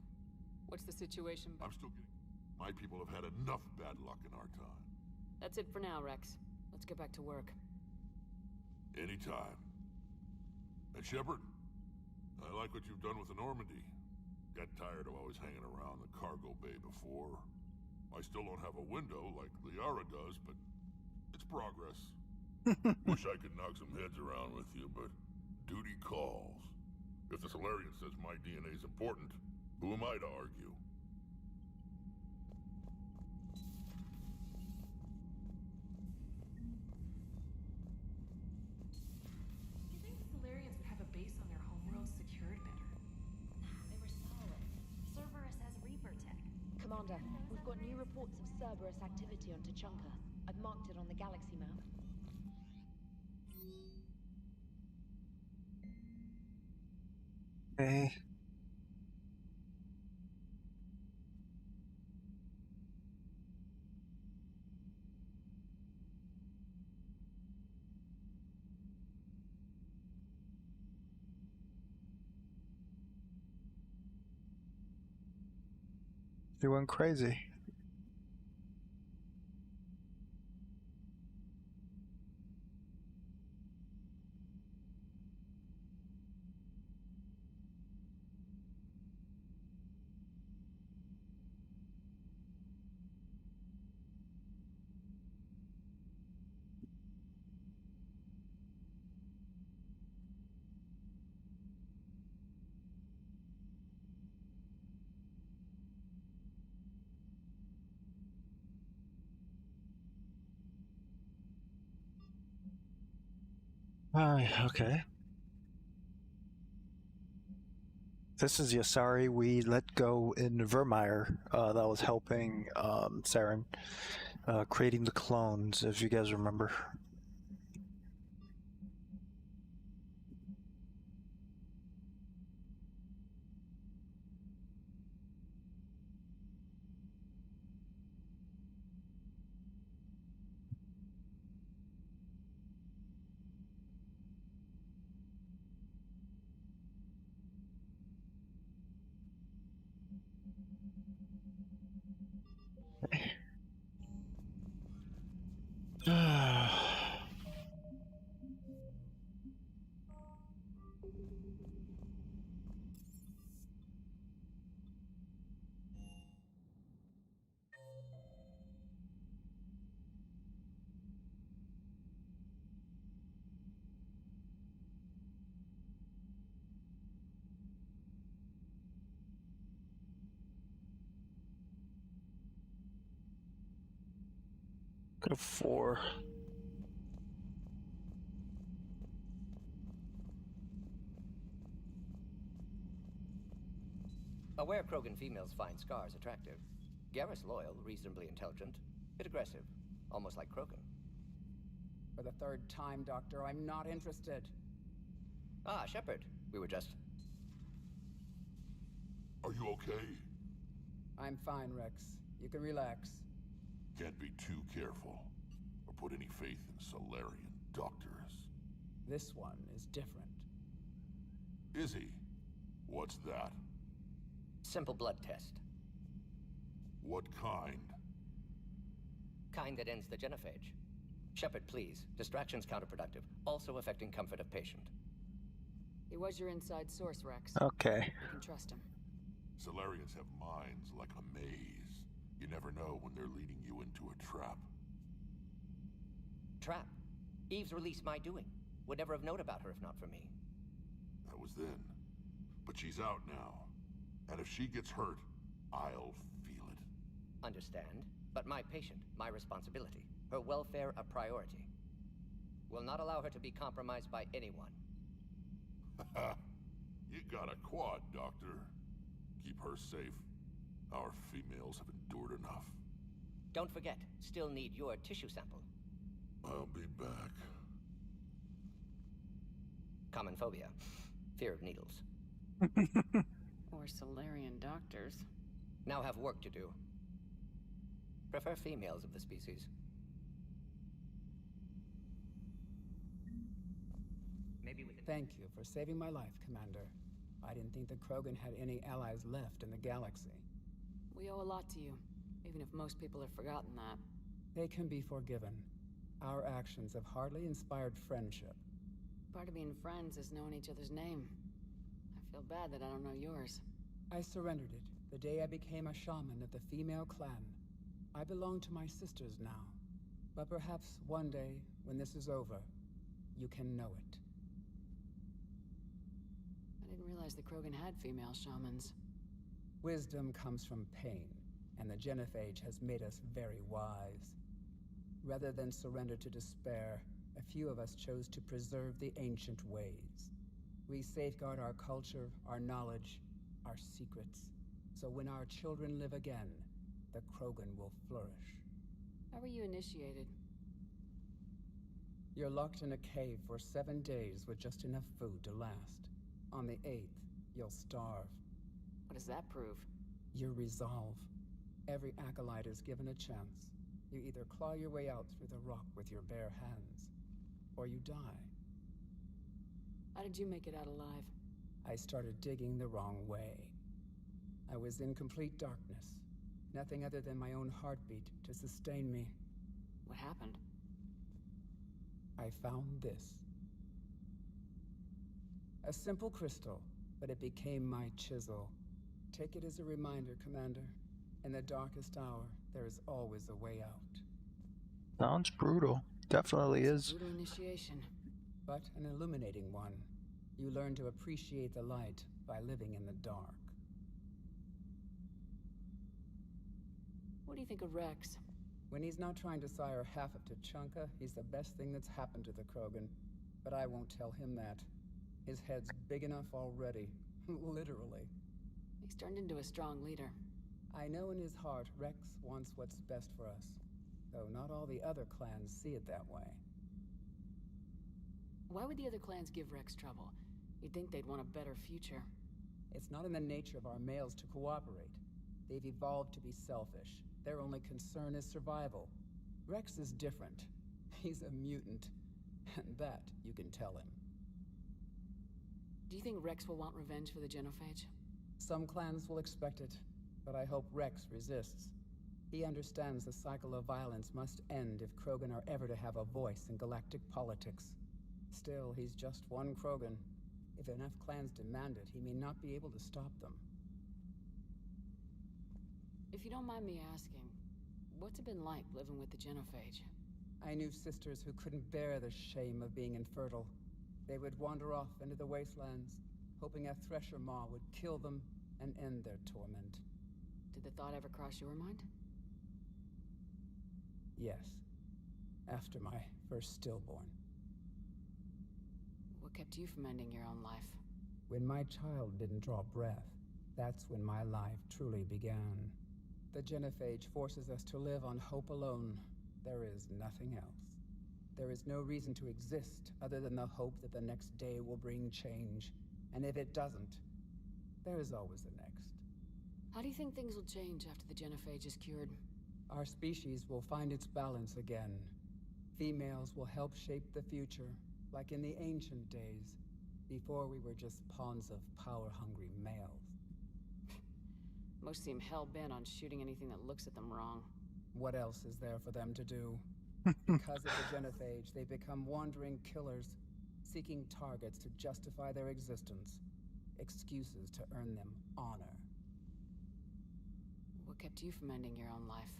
What's the situation? I'm still getting... My people have had enough bad luck in our time. That's it for now, Rex. Let's get back to work. Anytime. And Shepard, I like what you've done with the Normandy. Got tired of always hanging around the cargo bay before. I still don't have a window like Liara does, but it's progress. Wish I could knock some heads around with you, but duty calls. If the Solarian says my DNA is important, who am I to argue? You think the Solarians would have a base on their homeworld secured better? They were solid. Cerberus has Reaper tech. Commander, we've got new reports of Cerberus activity on Tuchanka. I've marked it on the galaxy map. Okay. You went crazy. Okay. This is the Asari we let go in Vermeer that was helping Saren creating the clones, if you guys remember. Go 4. Aware Krogan females find scars attractive. Garrus loyal, reasonably intelligent, bit aggressive, almost like Krogan. For the third time, Doctor, I'm not interested. Ah, Shepard. We were just... Are you okay? I'm fine, Rex. You can relax. Can't be too careful, or put any faith in Solarian doctors. This one is different. Is he? What's that? Simple blood test. What kind? Kind that ends the genophage. Shepard, please. Distraction's counterproductive, also affecting comfort of patient. He was your inside source, Rex. Okay. You can trust him. Solarians have minds like a maze. You never know when they're leading you into a trap. Trap? Eve's release my doing. Would never have known about her if not for me. That was then. But she's out now. And if she gets hurt, I'll feel it. Understand, but my patient, my responsibility. Her welfare a priority. Will not allow her to be compromised by anyone. You got a quad, Doctor. Keep her safe. Our females have endured enough. Don't forget, still need your tissue sample. I'll be back. Common phobia. Fear of needles. Or Solarian doctors. Now have work to do. Prefer females of the species. Thank you for saving my life, Commander. I didn't think the Krogan had any allies left in the galaxy. We owe a lot to you, even if most people have forgotten that. They can be forgiven. Our actions have hardly inspired friendship. Part of being friends is knowing each other's name. I feel bad that I don't know yours. I surrendered it the day I became a shaman of the female clan. I belong to my sisters now. But perhaps one day, when this is over, you can know it. I didn't realize the Krogan had female shamans. Wisdom comes from pain, and the genophage has made us very wise. Rather than surrender to despair, a few of us chose to preserve the ancient ways. We safeguard our culture, our knowledge, our secrets. So when our children live again, the Krogan will flourish. How were you initiated? You're locked in a cave for 7 days with just enough food to last. On the 8th, you'll starve. What does that prove? Your resolve. Every acolyte is given a chance. You either claw your way out through the rock with your bare hands, or you die. How did you make it out alive? I started digging the wrong way. I was in complete darkness, Nothing other than my own heartbeat to sustain me. What happened? I found this. A simple crystal, but it became my chisel. Take it as a reminder, Commander. In the darkest hour, there is always a way out. Sounds brutal. Definitely is. Brutal initiation. But an illuminating one. You learn to appreciate the light by living in the dark. What do you think of Rex? When he's not trying to sire half of Tuchanka, he's the best thing that's happened to the Krogan. But I won't tell him that. His head's big enough already. Literally. He's turned into a strong leader. I know in his heart Rex wants what's best for us. Though not all the other clans see it that way. Why would the other clans give Rex trouble? You'd think they'd want a better future. It's not in the nature of our males to cooperate. They've evolved to be selfish. Their only concern is survival. Rex is different. He's a mutant. And that you can tell him. Do you think Rex will want revenge for the Genophage? Some clans will expect it, but I hope Rex resists. He understands the cycle of violence must end if Krogan are ever to have a voice in galactic politics. Still, he's just one Krogan. If enough clans demand it, he may not be able to stop them. If you don't mind me asking, what's it been like living with the Genophage? I knew sisters who couldn't bear the shame of being infertile. They would wander off into the wastelands, hoping a Thresher Maw would kill them and end their torment. Did the thought ever cross your mind? Yes. After my first stillborn. What kept you from ending your own life? When my child didn't draw breath, that's when my life truly began. The Genophage forces us to live on hope alone. There is nothing else. There is no reason to exist other than the hope that the next day will bring change. And if it doesn't, there is always the next. How do you think things will change after the Genophage is cured? Our species will find its balance again. Females will help shape the future, like in the ancient days, before we were just pawns of power-hungry males. Most seem hell-bent on shooting anything that looks at them wrong. What else is there for them to do? Because of the Genophage, they become wandering killers, seeking targets to justify their existence, excuses to earn them honor. What kept you from ending your own life?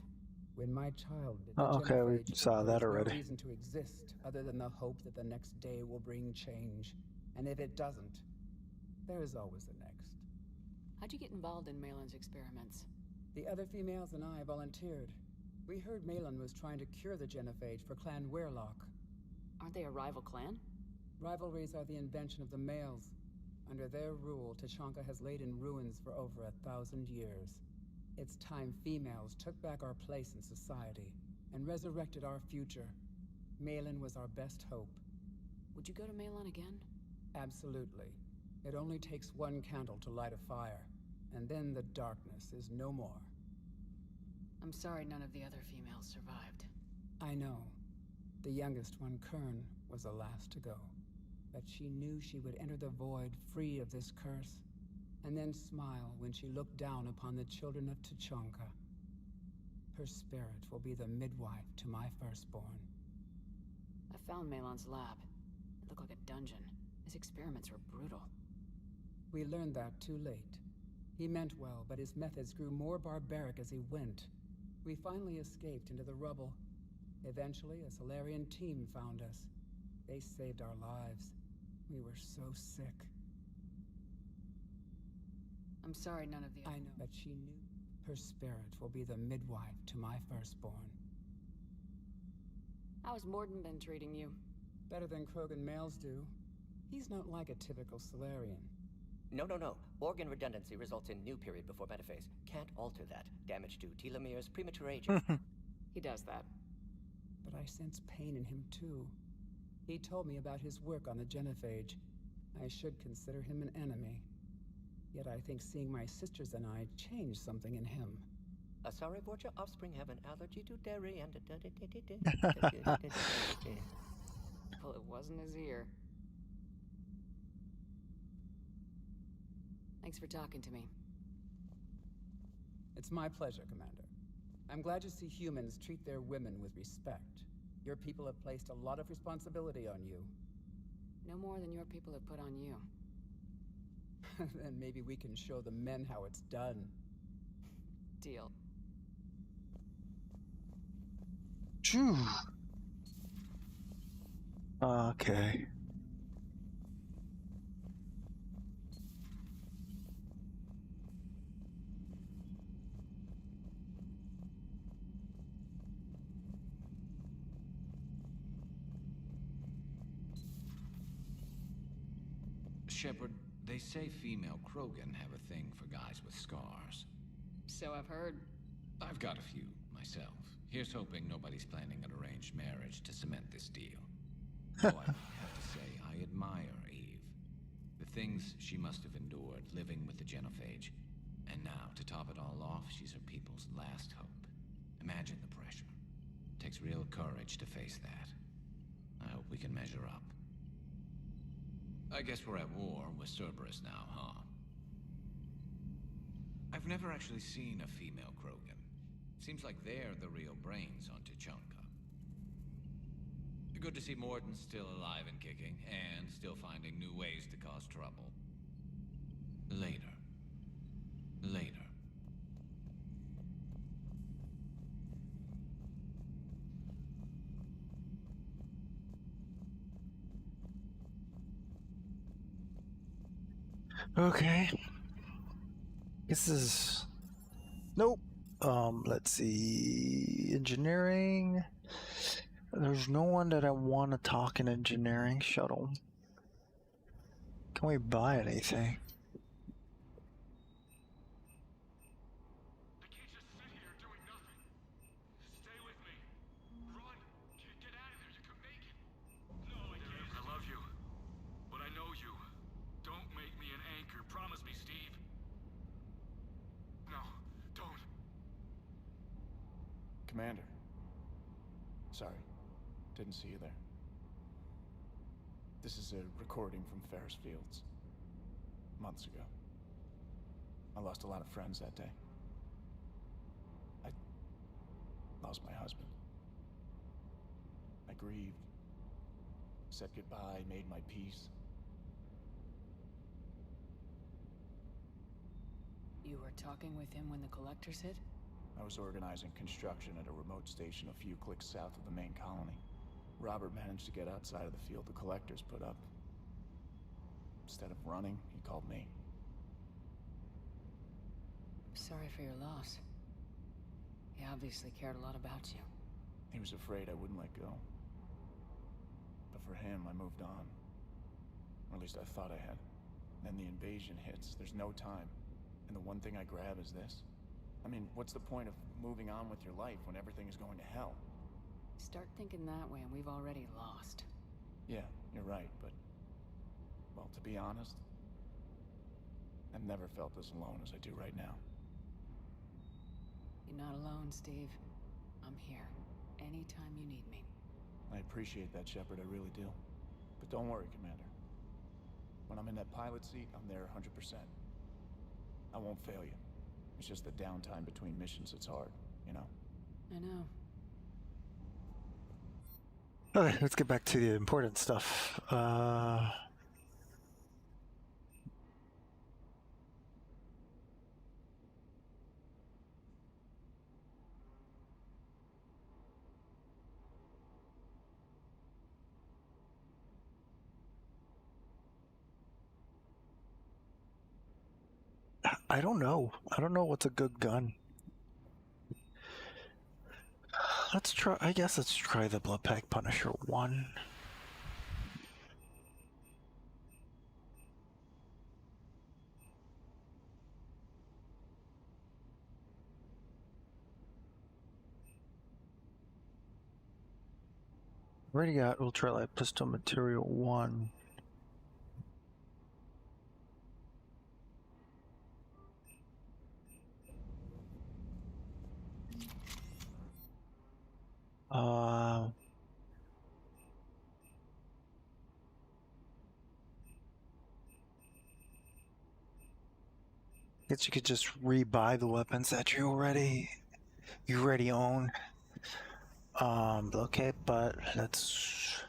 When my child did okay, we saw that already. No reason to exist other than the hope that the next day will bring change. And if it doesn't, there is always the next. How'd you get involved in Malin's experiments? The other females and I volunteered. We heard Malin was trying to cure the Genophage for Clan Weirlock. Aren't they a rival clan? Rivalries are the invention of the males. Under their rule, Tuchanka has laid in ruins for over 1,000 years. It's time females took back our place in society and resurrected our future. Malin was our best hope. Would you go to Malin again? Absolutely. It only takes one candle to light a fire, and then the darkness is no more. I'm sorry none of the other females survived. I know. The youngest one, Kern, was the last to go. But she knew she would enter the void free of this curse, and then smile when she looked down upon the children of Tuchanka. Her spirit will be the midwife to my firstborn. I found Malin's lab. It looked like a dungeon. His experiments were brutal. We learned that too late. He meant well, but his methods grew more barbaric as he went. We finally escaped into the rubble. Eventually, a Solarian team found us. They saved our lives. We were so sick. I'm sorry none of the I know, but she knew. Her spirit will be the midwife to my firstborn. How's Morden been treating you? Better than Krogan males do. He's not like a typical Solarian. No. Organ redundancy results in new period before metaphase. Can't alter that. Damage to telomeres, premature aging. He does that. But I sense pain in him too. He told me about his work on the Genophage. I should consider him an enemy. Yet I think seeing my sisters and I changed something in him. Asari Borgia offspring have an allergy to dairy and... Well, it wasn't his ear. Thanks for talking to me. It's my pleasure, Commander. I'm glad to see humans treat their women with respect. Your people have placed a lot of responsibility on you. No more than your people have put on you. Then maybe we can show the men how it's done. Deal. Phew. Okay. Shepard, they say female Krogan have a thing for guys with scars. So I've heard. I've got a few, myself. Here's hoping nobody's planning an arranged marriage to cement this deal. Though I have to say, I admire Eve. The things she must have endured living with the Genophage. And now, to top it all off, she's her people's last hope. Imagine the pressure. Takes real courage to face that. I hope we can measure up. I guess we're at war with Cerberus now, huh? I've never actually seen a female Krogan. Seems like they're the real brains on Tuchanka. Good to see Morden's still alive and kicking, and still finding new ways to cause trouble. Later. Okay. This is... Nope. Let's see... Engineering... There's no one that I want to talk in engineering shuttle. Can we buy anything? I love you, but I know you. Don't make me an anchor. Promise me, Steve. No, don't. Commander. Sorry, didn't see you there. This is a recording from Ferris Fields. Months ago. I lost a lot of friends that day. I lost my husband. I grieved. Said goodbye, made my peace. You were talking with him when the collectors hit? I was organizing construction at a remote station a few clicks south of the main colony. Robert managed to get outside of the field the collectors put up. Instead of running, he called me. Sorry for your loss. He obviously cared a lot about you. He was afraid I wouldn't let go. But for him, I moved on. Or at least I thought I had. Then the invasion hits. There's no time. And the one thing I grab is this. I mean, what's the point of moving on with your life when everything is going to hell? Start thinking that way and we've already lost. Yeah, you're right, but... Well, to be honest, I've never felt as alone as I do right now. You're not alone, Steve. I'm here. Anytime you need me. I appreciate that, Shepard, I really do. But don't worry, Commander. When I'm in that pilot seat, I'm there 100%. I won't fail you. It's just the downtime between missions that's hard, you know? I know. Okay, let's get back to the important stuff. I don't know. I don't know what's a good gun. Let's try, I guess let's try the Blood Pack Punisher 1. Already got ultralight pistol material 1. Guess you could just rebuy the weapons that you already own. Okay, but let's.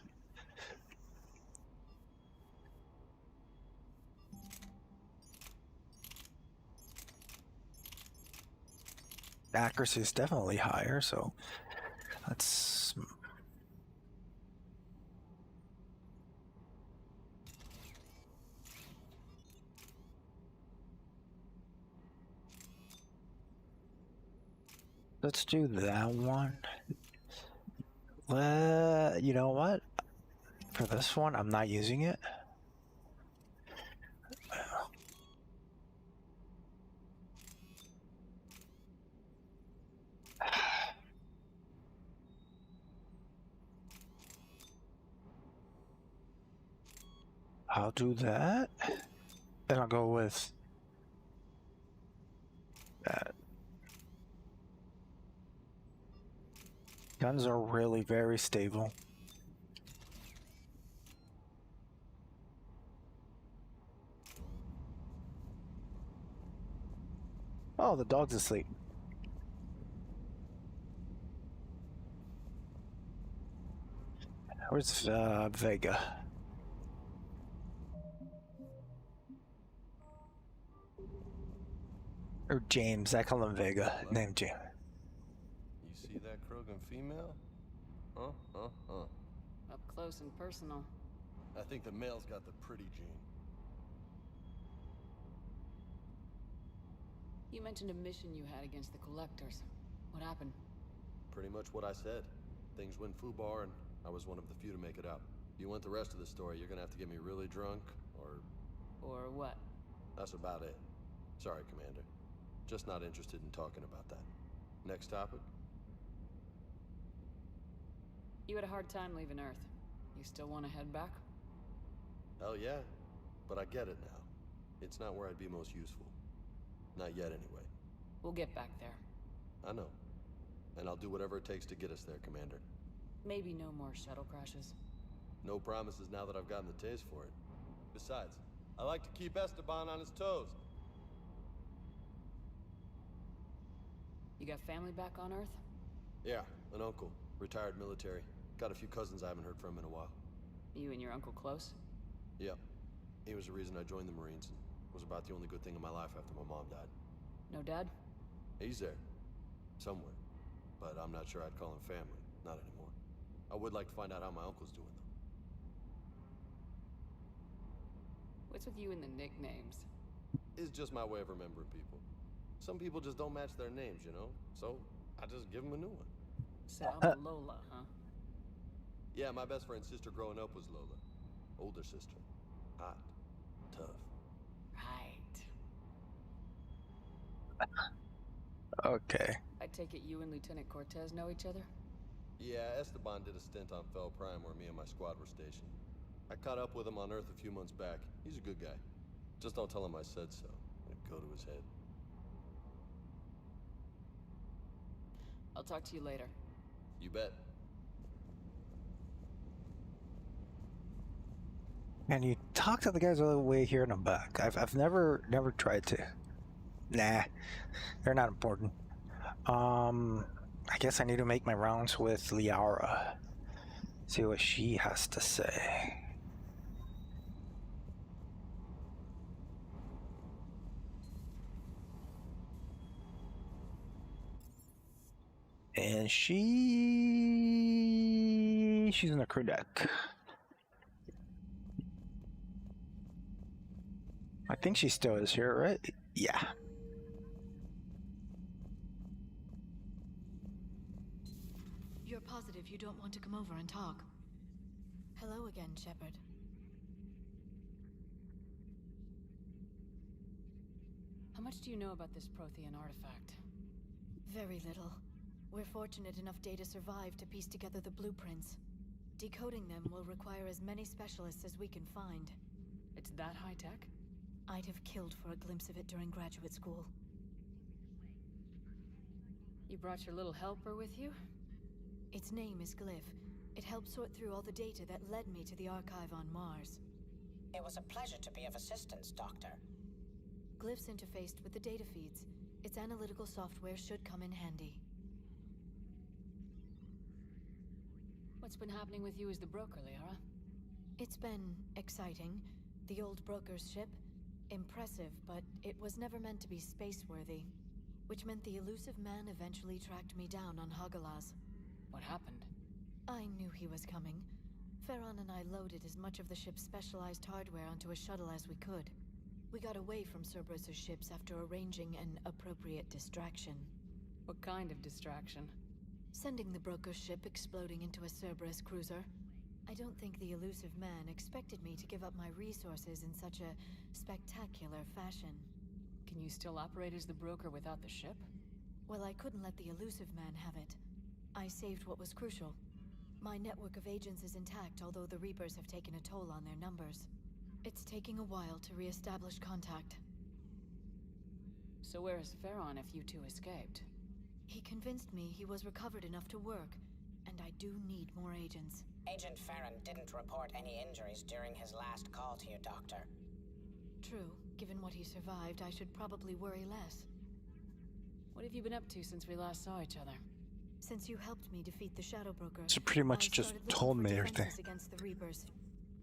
Accuracy is definitely higher, so let's. Let's do that one. You know what? For this one, I'm not using it. I'll do that. And I'll go with that. Guns are really very stable. Oh, the dog's asleep. Where's Vega? Or James, I call him Vega. Name James. You see that Krogan female? Up close and personal. I think the male's got the pretty gene. You mentioned a mission you had against the Collectors. What happened? Pretty much what I said. Things went foobar, and I was one of the few to make it out. If you want the rest of the story, you're gonna have to get me really drunk, or... Or what? That's about it. Sorry, Commander. Just not interested in talking about that. Next topic? You had a hard time leaving Earth. You still want to head back? Hell yeah. But I get it now. It's not where I'd be most useful. Not yet, anyway. We'll get back there. I know. And I'll do whatever it takes to get us there, Commander. Maybe no more shuttle crashes. No promises now that I've gotten the taste for it. Besides, I like to keep Esteban on his toes. You got family back on Earth? Yeah, an uncle. Retired military. Got a few cousins I haven't heard from in a while. You and your uncle close? Yep. He was the reason I joined the Marines, and was about the only good thing in my life after my mom died. No dad? He's there. Somewhere. But I'm not sure I'd call him family. Not anymore. I would like to find out how my uncle's doing, though. What's with you and the nicknames? It's just my way of remembering people. Some people just don't match their names, you know? So, I just give them a new one. So I'm Lola, huh? Yeah, my best friend's sister growing up was Lola. Older sister. Hot. Tough. Right. Okay. I take it you and Lieutenant Cortez know each other? Yeah, Esteban did a stint on Fel Prime where me and my squad were stationed. I caught up with him on Earth a few months back. He's a good guy. Just don't tell him I said so. It'd go to his head. I'll talk to you later. You bet. And you talk to the guys all the way here in the back. I've never tried to. Nah, they're not important. I guess I need to make my rounds with Liara. See what she has to say. And she's in the crew deck. I think she still is here, right? Yeah. You're positive you don't want to come over and talk? Hello again, Shepard. How much do you know about this Prothean artifact? Very little. We're fortunate enough Data survived to piece together the blueprints. Decoding them will require as many specialists as we can find. It's that high-tech? I'd have killed for a glimpse of it during graduate school. You brought your little helper with you? Its name is Glyph. It helped sort through all the data that led me to the archive on Mars. It was a pleasure to be of assistance, Doctor. Glyphs interfaced with the data feeds. Its analytical software should come in handy. What's been happening with you as the broker, Liara? It's been exciting. The old broker's ship? Impressive, but it was never meant to be space-worthy. Which meant the elusive man eventually tracked me down on Hagalaz. What happened? I knew he was coming. Farron and I loaded as much of the ship's specialized hardware onto a shuttle as we could. We got away from Cerberus's ships after arranging an appropriate distraction. What kind of distraction? Sending the broker's ship exploding into a Cerberus cruiser. I don't think the elusive man expected me to give up my resources in such a spectacular fashion. Can you still operate as the broker without the ship? Well, I couldn't let the elusive man have it. I saved what was crucial. My network of agents is intact, although the Reapers have taken a toll on their numbers. It's taking a while to re-establish contact. So where is Farron if you two escaped? He convinced me he was recovered enough to work, and I do need more agents. Agent Farron didn't report any injuries during his last call to you, Doctor. True. Given what he survived, I should probably worry less. What have you been up to since we last saw each other? Since you helped me defeat the Shadow Broker, So pretty much just told me everything. Against the Reapers.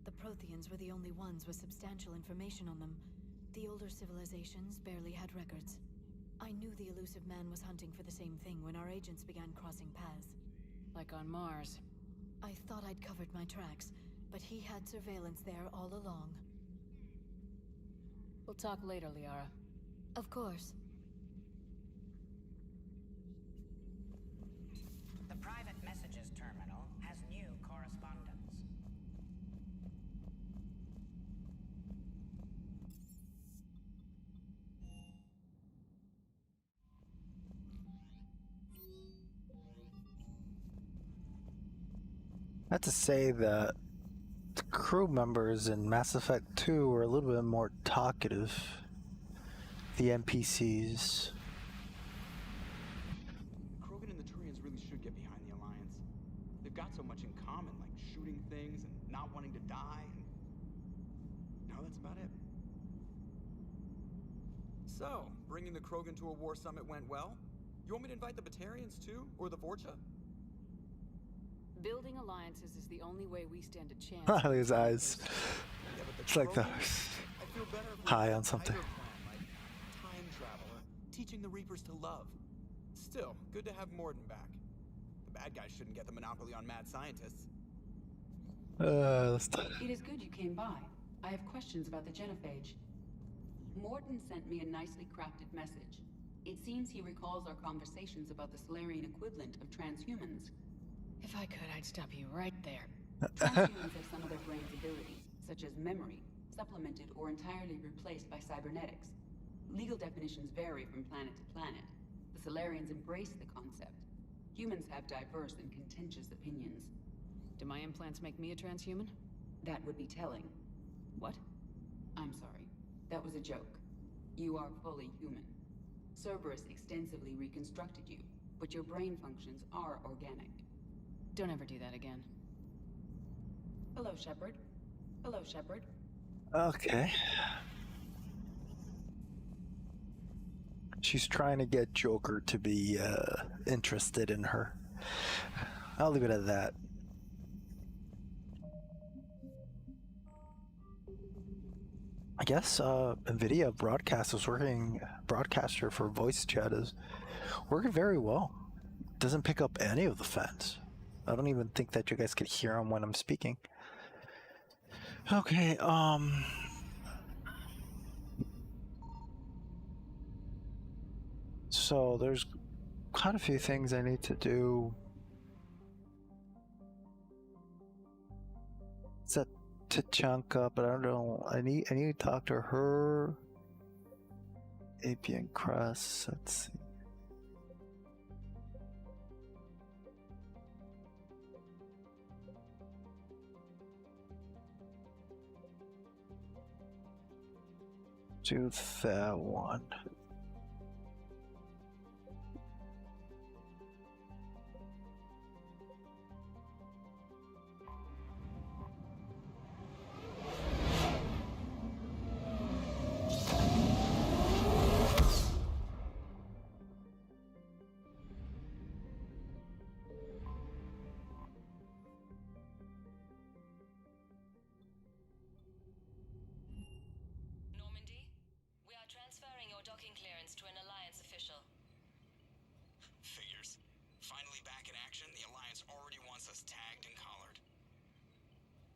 The Protheans were the only ones with substantial information on them. The older civilizations barely had records. I knew the elusive man was hunting for the same thing when our agents began crossing paths. Like on Mars. I thought I'd covered my tracks, but he had surveillance there all along. We'll talk later, Liara. Of course. The private messages terminal has new correspondence. I have to say that the crew members in Mass Effect 2 were a little bit more talkative. The NPCs. Krogan and the Turians really should get behind the Alliance. They've got so much in common, like shooting things and not wanting to die. No, that's about it. So, bringing the Krogan to a war summit went well? You want me to invite the Batarians too? Or the Vorcha? Building alliances is the only way we stand a chance. Look at his eyes. Yeah, but It's like the I feel better if we high had a on something. tighter plan, like time travel or teaching the Reapers to love. Still, good to have Morden back. The bad guys shouldn't get the monopoly on mad scientists. It is good you came by. I have questions about the genophage. Morton sent me a nicely crafted message. It seems he recalls our conversations about the Solarian equivalent of transhumans. If I could, I'd stop you right there. Transhumans have some of their brain's abilities, such as memory, supplemented or entirely replaced by cybernetics. Legal definitions vary from planet to planet. The Solarians embrace the concept. Humans have diverse and contentious opinions. Do my implants make me a transhuman? That would be telling. What? I'm sorry. That was a joke. You are fully human. Cerberus extensively reconstructed you, but your brain functions are organic. Don't ever do that again. Hello, Shepard. Hello, Shepard. Okay. She's trying to get Joker to be interested in her. I'll leave it at that. I guess NVIDIA broadcaster for voice chat is working very well. Doesn't pick up any of the fans. I don't even think that you guys could hear them when I'm speaking. Okay, so there's quite a few things I need to do. Set Tachanka, but I don't know. I need to talk to her. Apian Crest. Let's see. Do that one.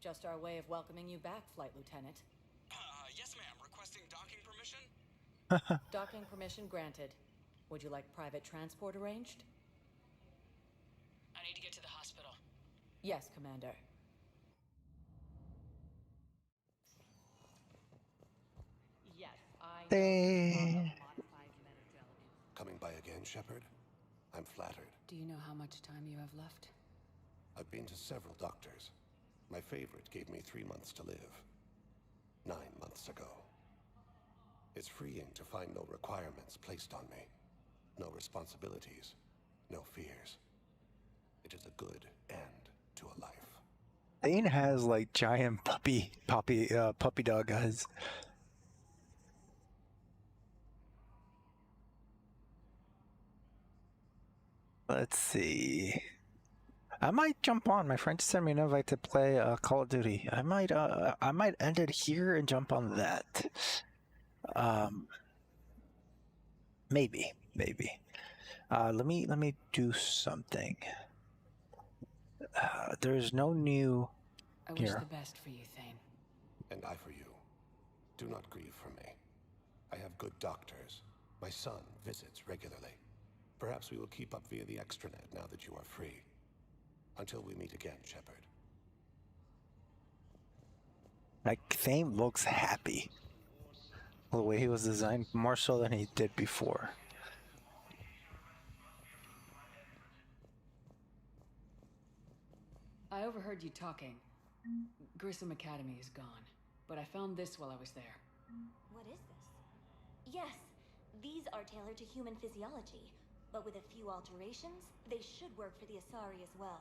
Just our way of welcoming you back, Flight Lieutenant. Yes, ma'am. Requesting docking permission? Docking permission granted. Would you like private transport arranged? I need to get to the hospital. Yes, Commander. Yes, I They... Coming by again, Shepard? I'm flattered. Do you know how much time you have left? I've been to several doctors. My favorite gave me 3 months to live. 9 months ago. It's freeing to find no requirements placed on me. No responsibilities. No fears. It is a good end to a life. Thane has like giant puppy dog eyes. Let's see. I might jump on. My friend sent me an invite to play Call of Duty. I might end it here and jump on that. Maybe. Let me do something. There's no new. I wish the best for you, Thane. And I for you. Do not grieve for me. I have good doctors. My son visits regularly. Perhaps we will keep up via the extranet now that you are free. Until we meet again, Shepard. Like, Thane looks happy. The way he was designed, more so than he did before. I overheard you talking. Grissom Academy is gone, but I found this while I was there. What is this? Yes, these are tailored to human physiology, but with a few alterations, they should work for the Asari as well.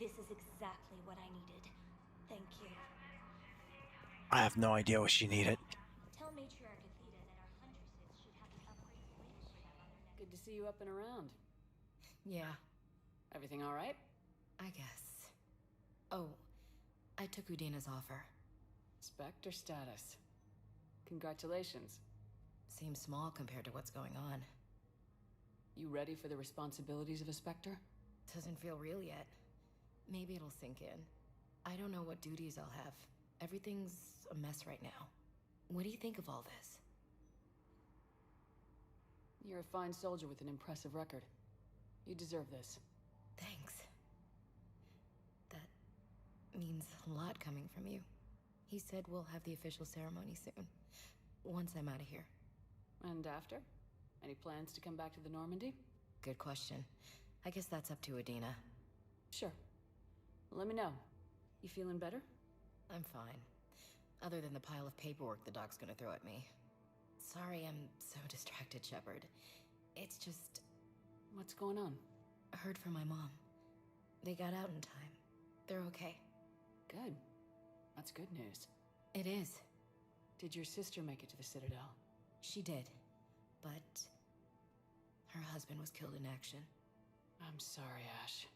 This is exactly what I needed. Thank you. I have no idea what she needed. Tell Matriarch Athena that our huntresses should have the upgrades waiting for them on their next. Good to see you up and around. Yeah, Everything all right? I guess. Oh, I took Udina's offer. Spectre status. Congratulations. Seems small compared to what's going on. You ready for the responsibilities of a Spectre? Doesn't feel real yet. Maybe it'll sink in. I don't know what duties I'll have. Everything's a mess right now. What do you think of all this? You're a fine soldier with an impressive record. You deserve this. Thanks. That means a lot coming from you. He said we'll have the official ceremony soon. Once I'm out of here. And after? Any plans to come back to the Normandy? Good question. I guess that's up to Udina. Sure. Let me know. You feeling better? I'm fine. Other than the pile of paperwork the dog's gonna throw at me. Sorry I'm so distracted, Shepard. It's just... What's going on? I heard from my mom. They got out in time. They're okay. Good. That's good news. It is. Did your sister make it to the Citadel? She did. But... her husband was killed in action. I'm sorry, Ash.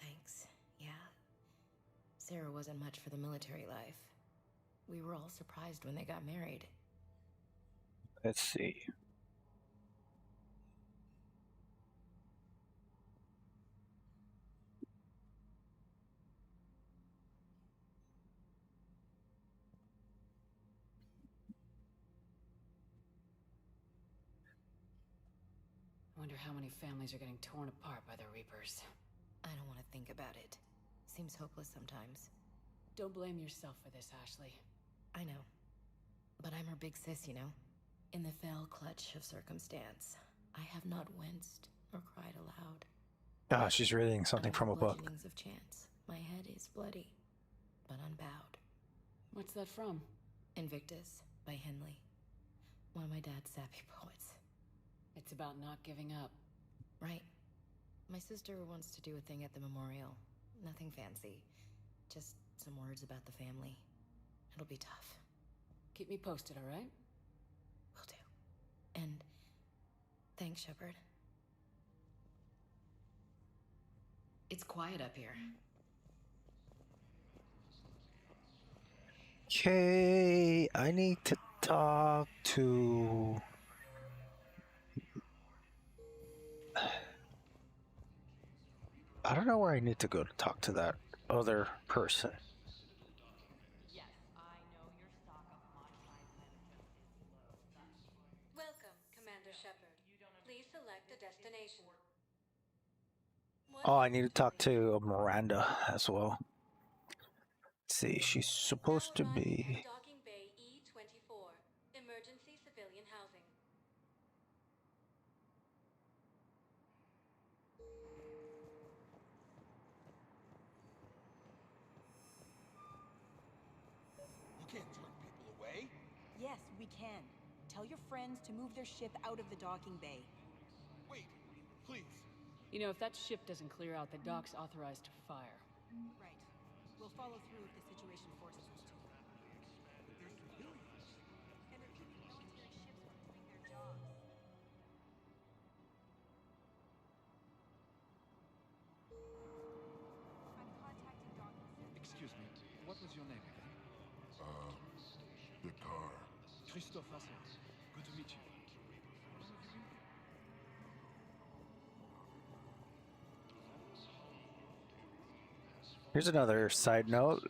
Thanks. Yeah. Sarah wasn't much for the military life. We were all surprised when they got married. Let's see. I wonder how many families are getting torn apart by the Reapers. I don't want to think about it. Seems hopeless sometimes. Don't blame yourself for this, Ashley. I know. But I'm her big sis, you know? In the fell clutch of circumstance, I have not winced or cried aloud. Ah, she's reading something from a book. Bludgeonings of chance. My head is bloody, but unbowed. What's that from? Invictus by Henley. One of my dad's sappy poets. It's about not giving up. Right. My sister wants to do a thing at the memorial. Nothing fancy. Just some words about the family. It'll be tough. Keep me posted, all right? Will do. And thanks, Shepard. It's quiet up here. Okay, I need to talk to... I don't know where I need to go to talk to that other person. Shepard. Please select a destination. Oh, I need to talk to Miranda as well. Let's see, she's supposed to be. Docking Bay E24. Emergency civilian housing. You can't turn people away. Yes, we can. Tell your friends to move their ship out of the docking bay. Wait, please. You know, if that ship doesn't clear out, the dock's authorized to fire. Right. We'll follow through if the situation forces us to. But there's civilians. And they're keeping military ships from doing their jobs. I'm contacting docking center. Excuse me, what was your name again? Dakar. Christophe Hassan. Good to meet you. Here's another side note.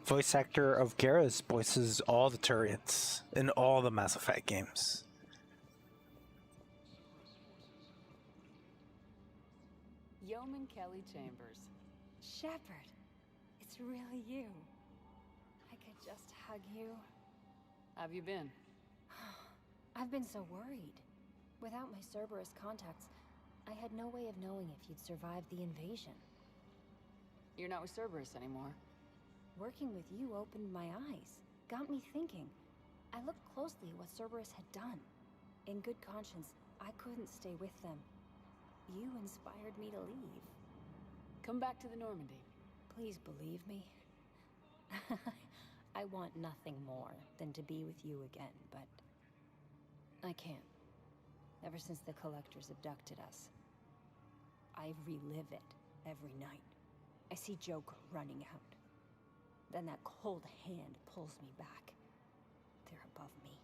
Voice actor of Garrus voices all the Turians in all the Mass Effect games. Yeoman Kelly Chambers. Shepard, it's really you. I could just hug you. How've you been? I've been so worried. Without my Cerberus contacts, I had no way of knowing if you'd survived the invasion. You're not with Cerberus anymore. Working with you opened my eyes, got me thinking. I looked closely at what Cerberus had done. In good conscience, I couldn't stay with them. You inspired me to leave. Come back to the Normandy. Please believe me. I want nothing more than to be with you again, but I can't. Ever since the Collectors abducted us, I relive it every night. I see Joker running out. Then that cold hand pulls me back. They're above me,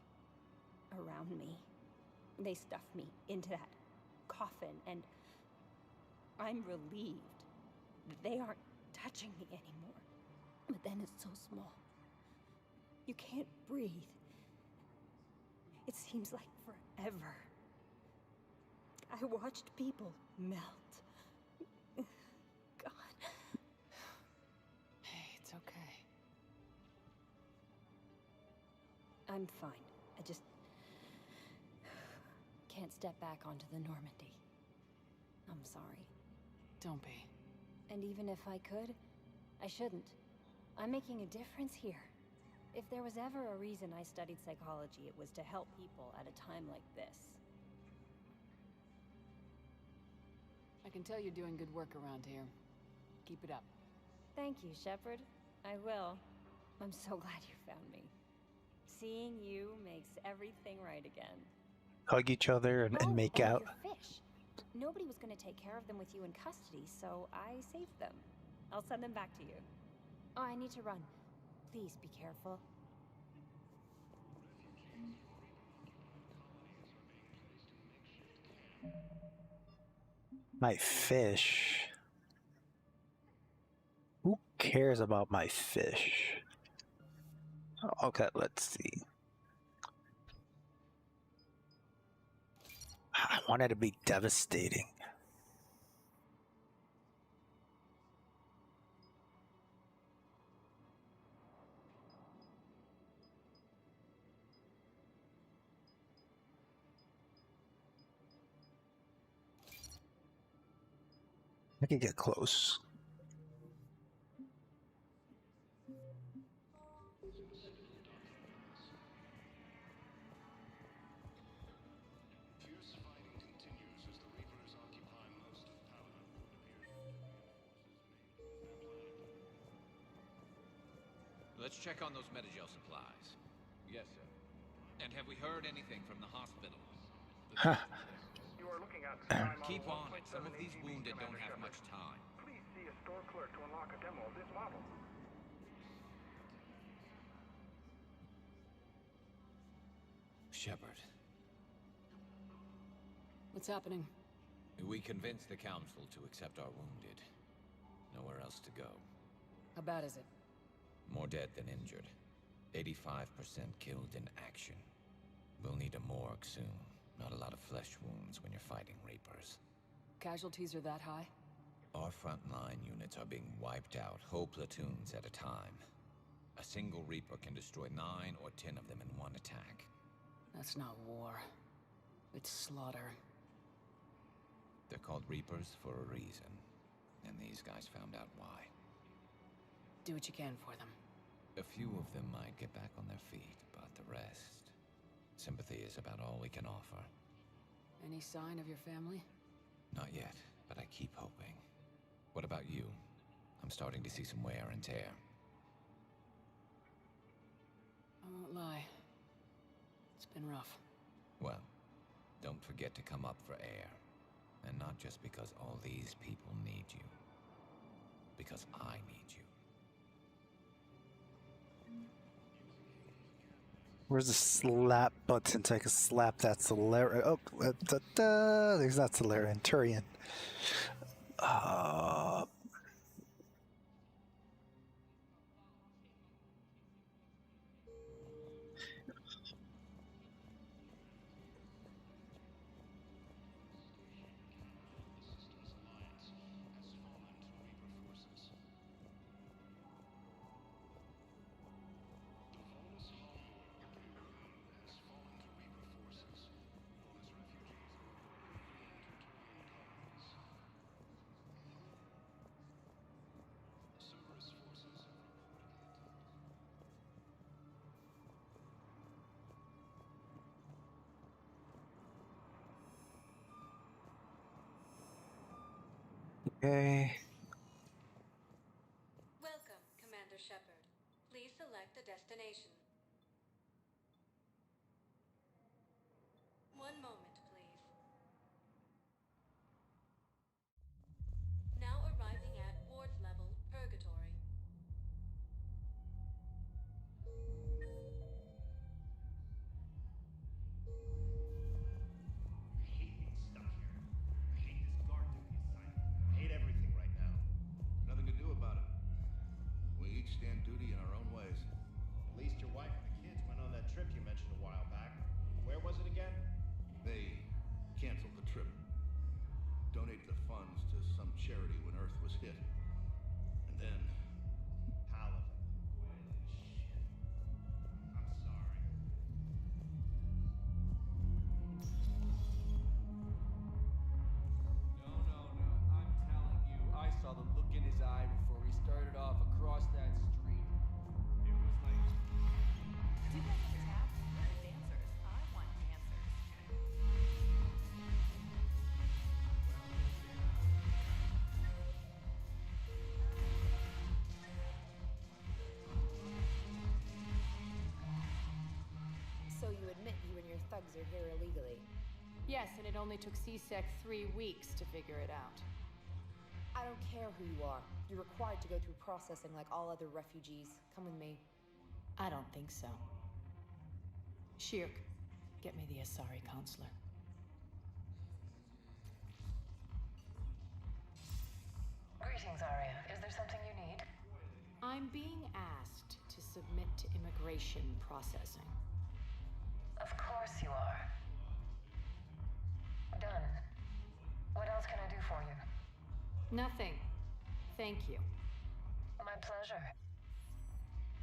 around me. They stuff me into that coffin, and I'm relieved that they aren't touching me anymore. But then it's so small. You can't breathe. It seems like forever. I watched people melt. God. Hey, it's okay. I'm fine. I just can't step back onto the Normandy. I'm sorry. Don't be. And even if I could, I shouldn't. I'm making a difference here. If there was ever a reason I studied psychology, it was to help people at a time like this. I can tell you're doing good work around here. Keep it up. Thank you, Shepard. I will. I'm so glad you found me. Seeing you makes everything right again. Hug each other and make out. Your fish. Nobody was going to take care of them with you in custody, so I saved them. I'll send them back to you. Oh, I need to run. Please be careful. My fish. Who cares about my fish? Okay, let's see. I want it to be devastating. I can get close. Let's check on those Metagel supplies. Yes, sir. And have we heard anything from the hospital? You are looking at Sky Keep Model on it. Some of 1.7 these AGB, wounded don't Commander have Shepard. much time. Please see a store clerk to unlock a demo of this model. Shepard. What's happening? We convinced the Council to accept our wounded. Nowhere else to go. How bad is it? More dead than injured. 85% killed in action. We'll need a morgue soon. Not a lot of flesh wounds when you're fighting Reapers. Casualties are that high? Our frontline units are being wiped out, whole platoons at a time. A single Reaper can destroy 9 or 10 of them in one attack. That's not war. It's slaughter. They're called Reapers for a reason. And these guys found out why. Do what you can for them. A few of them might get back on their feet, but the rest... sympathy is about all we can offer. Any sign of your family? Not yet, but I keep hoping. What about you? I'm starting to see some wear and tear. I won't lie. It's been rough. Well, don't forget to come up for air. And not just because all these people need you. Because I need you. Where's the slap button so I can slap that Solarian? Oh, there's that Solarian. Turian. Okay. Welcome, Commander Shepard. Please select a destination. One moment, please. Now arriving at ward level Purgatory. Hate everything right now. Nothing to do about it. We each stand duty in our own ways. At least your wife and the kids went on that trip you mentioned a while back. Where was it again? They canceled the trip. Donated the funds to some charity when Earth was hit. And then... Halloween. Shit. I'm sorry. No. I'm telling you, I saw the look in his eye before we started off across that street. It was like... Do you guys have a tap? We're dancers. I want dancers. So you admit you and your thugs are here illegally? Yes, and it only took CSEC 3 weeks to figure it out. I don't care who you are. You're required to go through processing like all other refugees. Come with me. I don't think so. Shirk, get me the Asari counselor. Greetings, Arya. Is there something you need? I'm being asked to submit to immigration processing. Of course you are. Done. What else can I do for you? Nothing. Thank you. My pleasure.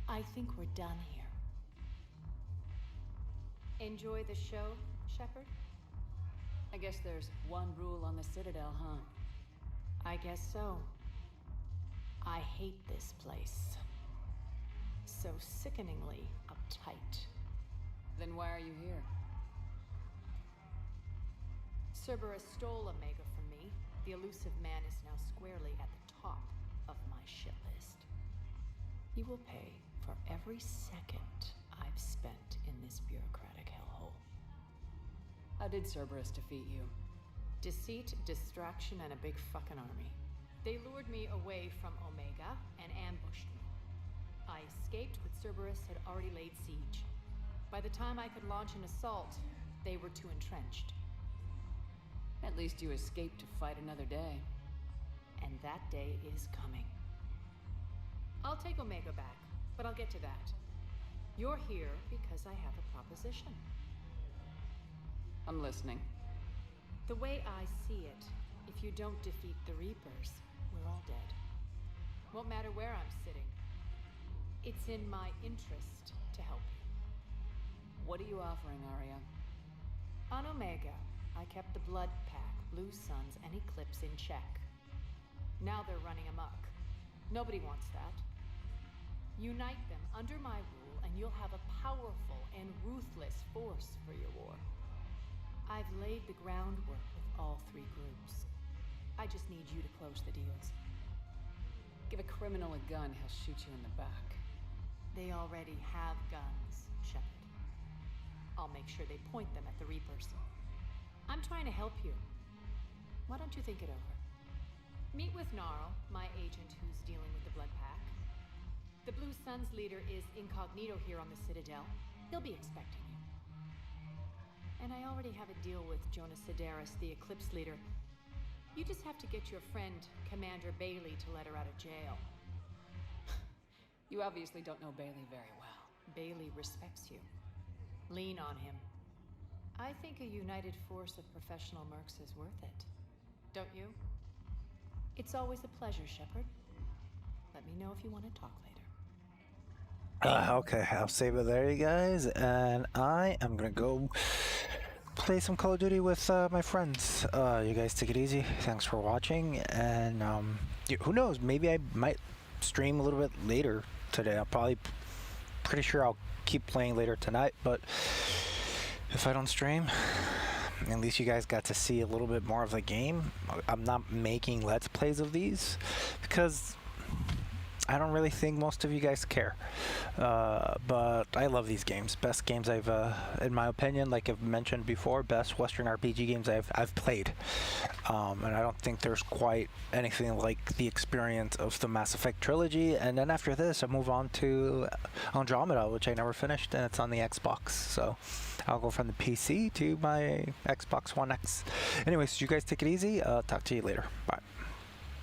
I think we're done here. Enjoy the show, Shepard? I guess there's one rule on the Citadel, huh? I guess so. I hate this place. So sickeningly uptight. Then why are you here? Cerberus stole Omega from me. The elusive man is now squarely at the top of my shit list. He will pay for every second I've spent in this bureaucratic hellhole. How did Cerberus defeat you? Deceit, distraction, and a big fucking army. They lured me away from Omega and ambushed me. I escaped, but Cerberus had already laid siege. By the time I could launch an assault, they were too entrenched. At least you escaped to fight another day. And that day is coming. I'll take Omega back, but I'll get to that. You're here because I have a proposition. I'm listening. The way I see it, if you don't defeat the Reapers, we're all dead. Won't matter where I'm sitting. It's in my interest to help you. What are you offering, Arya? On Omega, I kept the Blood Pack, Blue Suns, and Eclipse in check. Now they're running amok. Nobody wants that. Unite them under my rule, and you'll have a powerful and ruthless force for your war. I've laid the groundwork with all three groups. I just need you to close the deals. Give a criminal a gun, he'll shoot you in the back. They already have guns, Shepard. I'll make sure they point them at the Reapers. I'm trying to help you. Why don't you think it over? Meet with Gnarl, my agent who's dealing with the Blood Pack. The Blue Suns leader is incognito here on the Citadel. He'll be expecting you. And I already have a deal with Jonas Sedaris, the Eclipse leader. You just have to get your friend, Commander Bailey, to let her out of jail. You obviously don't know Bailey very well. Bailey respects you. Lean on him. I think a united force of professional mercs is worth it. Don't you? It's always a pleasure, Shepard. Let me know if you want to talk later. Okay, I'll save it there, you guys, and I am gonna go play some Call of Duty with my friends. You guys take it easy. Thanks for watching, and who knows? Maybe I might stream a little bit later today. I'm probably pretty sure I'll keep playing later tonight, but if I don't stream, at least you guys got to see a little bit more of the game. I'm not making Let's Plays of these because I don't really think most of you guys care, but I love these games. Best games I've, in my opinion, like I've mentioned before, best Western RPG games I've played, and I don't think there's quite anything like the experience of the Mass Effect trilogy. And then after this, I move on to Andromeda, which I never finished, and it's on the Xbox. So I'll go from the PC to my Xbox One X. Anyways, you guys take it easy. Talk to you later. Bye.